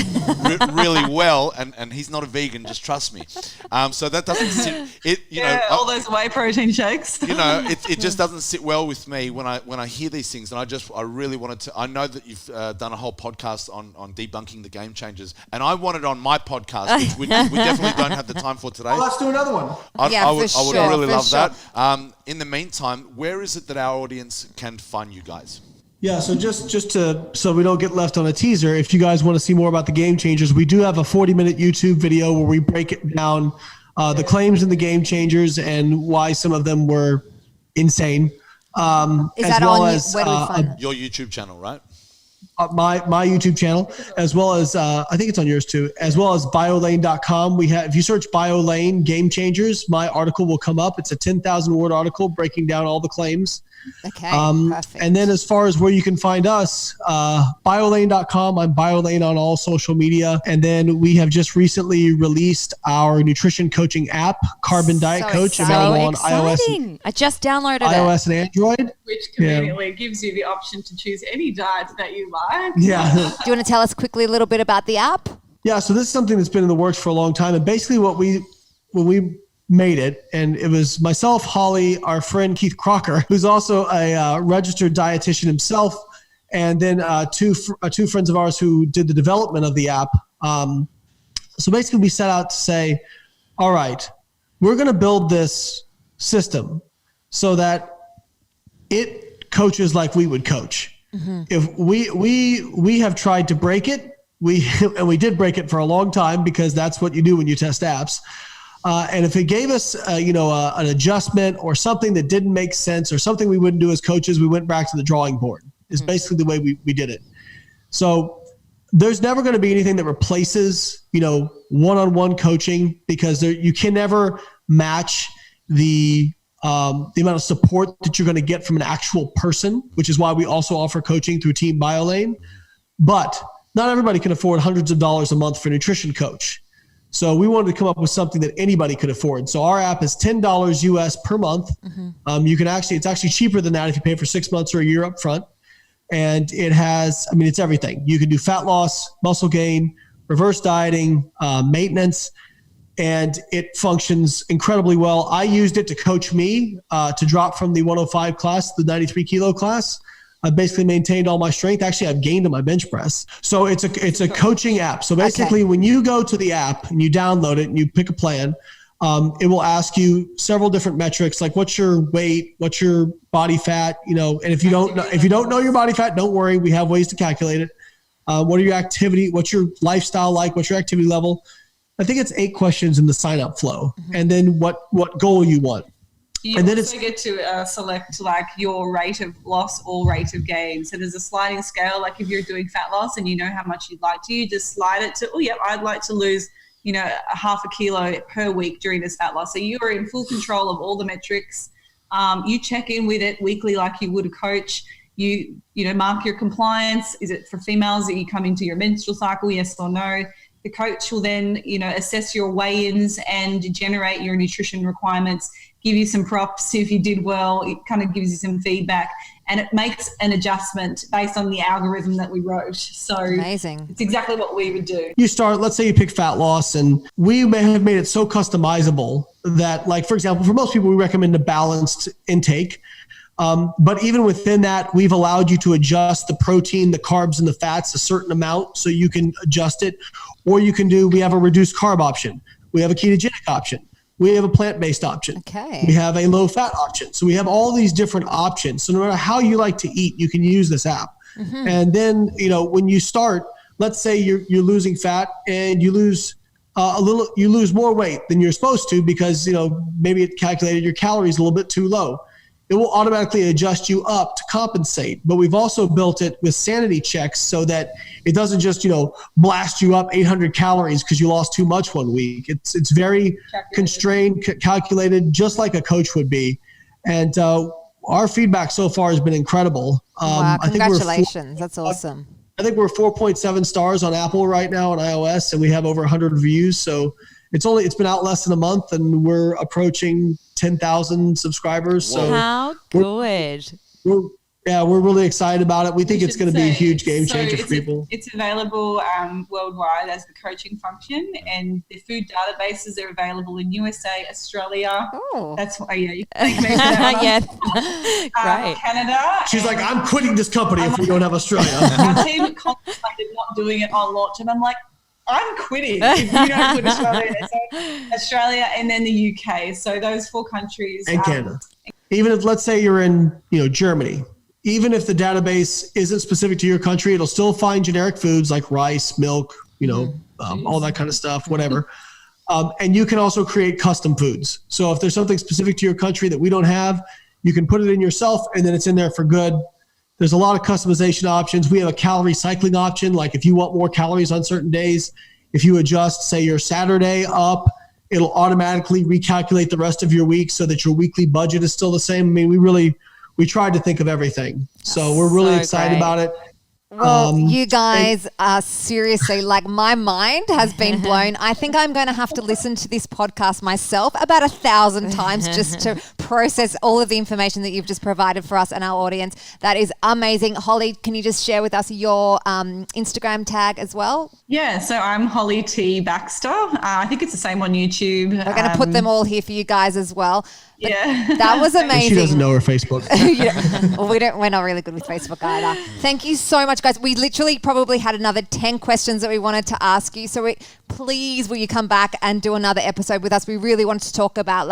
really well, and he's not a vegan, just trust me. So that doesn't sit, all those whey protein shakes. It just doesn't sit well with me when I hear these things, and I really wanted to. I know that you've done a whole podcast on debunking the Game Changers, and I want it on my podcast, which we definitely don't have the time for today. well, let's do another one. I would really love that. In the meantime, where is it that our audience can find you guys? Yeah, so so we don't get left on a teaser, if you guys want to see more about the Game Changers, we do have a 40-minute YouTube video where we break it down, the claims in the Game Changers and why some of them were insane. Is that on where do we find that? Your YouTube channel, right? My YouTube channel, as well as I think it's on yours too, as well as BIOLAYNE.com. If you search BIOLAYNE Game Changers, my article will come up. It's a 10,000 word article breaking down all the claims. Okay, perfect. And then as far as where you can find us, BIOLAYNE.com. I'm BIOLAYNE on all social media. And then we have just recently released our nutrition coaching app, Carbon Diet Coach, available on iOS. I just downloaded iOS and Android. Which conveniently gives you the option to choose any diet that you like. Yeah. Do you want to tell us quickly a little bit about the app? Yeah, so this is something that's been in the works for a long time. And basically when we made it. And it was myself, Holly, our friend Keith Crocker, who's also a registered dietitian himself, and then two friends of ours who did the development of the app. So basically we set out to say, all right, we're going to build this system so that it coaches like we would coach. Mm-hmm. If we have tried to break it, and we did break it for a long time, because that's what you do when you test apps. And if it gave us, an adjustment or something that didn't make sense or something we wouldn't do as coaches, we went back to the drawing board. Is basically the way we did it. So there's never going to be anything that replaces, one-on-one coaching, because you can never match the amount of support that you're going to get from an actual person, which is why we also offer coaching through Team BIOLAYNE. But not everybody can afford hundreds of dollars a month for a nutrition coach. So we wanted to come up with something that anybody could afford. So our app is $10 US per month. Mm-hmm. It's actually cheaper than that if you pay for 6 months or a year up front. And it has, it's everything. You can do fat loss, muscle gain, reverse dieting, maintenance, and it functions incredibly well. I used it to coach me to drop from the 105 class, the 93 kilo class. I've basically maintained all my strength. Actually, I've gained on my bench press. So it's a coaching app. So basically, when you go to the app and you download it and you pick a plan, it will ask you several different metrics, like what's your weight, what's your body fat, and if you don't know your body fat, don't worry, we have ways to calculate it. What are your activity? What's your lifestyle like? What's your activity level? I think it's 8 questions in the sign up flow, and then what goal you want. You and then also get to select like your rate of loss or rate of gain. So there's a sliding scale. Like if you're doing fat loss and you know how much you'd like to, you just slide it to, I'd like to lose, a half a kilo per week during this fat loss. So you are in full control of all the metrics. You check in with it weekly like you would a coach. You mark your compliance. Is it for females that you come into your menstrual cycle, yes or no? The coach will then, assess your weigh-ins and generate your nutrition requirements, give you some props if you did well. It kind of gives you some feedback, and it makes an adjustment based on the algorithm that we wrote. So amazing. It's exactly what we would do. You start, let's say you pick fat loss, and we may have made it so customizable that, like, for example, for most people, we recommend a balanced intake. But even within that, we've allowed you to adjust the protein, the carbs, and the fats a certain amount so you can adjust it. Or we have a reduced carb option. We have a ketogenic option. We have a plant-based option. Okay. We have a low-fat option. So we have all these different options. So no matter how you like to eat, you can use this app. Mm-hmm. And then, when you start, let's say you're losing fat and you lose you lose more weight than you're supposed to because, maybe it calculated your calories a little bit too low. It will automatically adjust you up to compensate. But we've also built it with sanity checks so that it doesn't just, blast you up 800 calories because you lost too much one week. It's very constrained, calculated, just like a coach would be. And our feedback so far has been incredible. Wow, congratulations. That's awesome. I think we're 4.7 stars on Apple right now on iOS, and we have over 100 reviews. So it's been out less than a month, and we're approaching 10,000 subscribers. So how good. We're really excited about it. We think it's going to be a huge game changer for people. It's available worldwide as the coaching function, and the food databases are available in USA, Australia. Oh, that's you thank me for that one. Yes, great. Canada. She's like, I'm quitting this company if we don't have Australia. Our team contemplated not doing it on launch, and I'm like, I'm quitting if you don't put Australia. So Australia and then the UK. So those 4 countries. And Canada. Even if, let's say you're in, Germany, even if the database isn't specific to your country, it'll still find generic foods like rice, milk, all that kind of stuff, whatever. And you can also create custom foods. So if there's something specific to your country that we don't have, you can put it in yourself and then it's in there for good. There's a lot of customization options. We have a calorie cycling option. Like if you want more calories on certain days, if you adjust, say, your Saturday up, it'll automatically recalculate the rest of your week so that your weekly budget is still the same. I mean, we tried to think of everything. So we're really excited about it. Well, you guys are seriously, like, my mind has been blown. I think I'm going to have to listen to this podcast myself about 1,000 times just to process all of the information that you've just provided for us and our audience. That is amazing. Holly, can you just share with us your Instagram tag as well? Yeah, so I'm Holly T. Baxter. I think it's the same on YouTube. We're going to put them all here for you guys as well. But yeah. that was amazing. She doesn't know her Facebook. Well, we're not really good with Facebook either. Thank you so much, guys. We literally probably had another 10 questions that we wanted to ask you. So please, will you come back and do another episode with us? We really wanted to talk about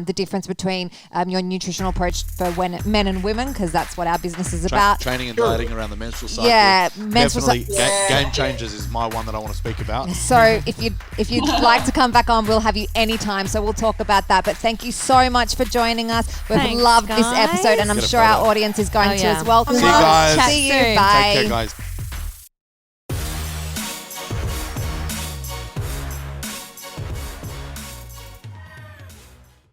the difference between your nutritional approach for men and women, because that's what our business is about. Training and dieting around the menstrual cycle. Yeah, menstrual cycle. Game Changers is my one that I want to speak about. So if you'd like to come back on, we'll have you anytime. So we'll talk about that. But thank you so much for joining us. We've loved this episode, and I'm sure our audience is going to as well. See you guys. See you. Bye. Take care, guys.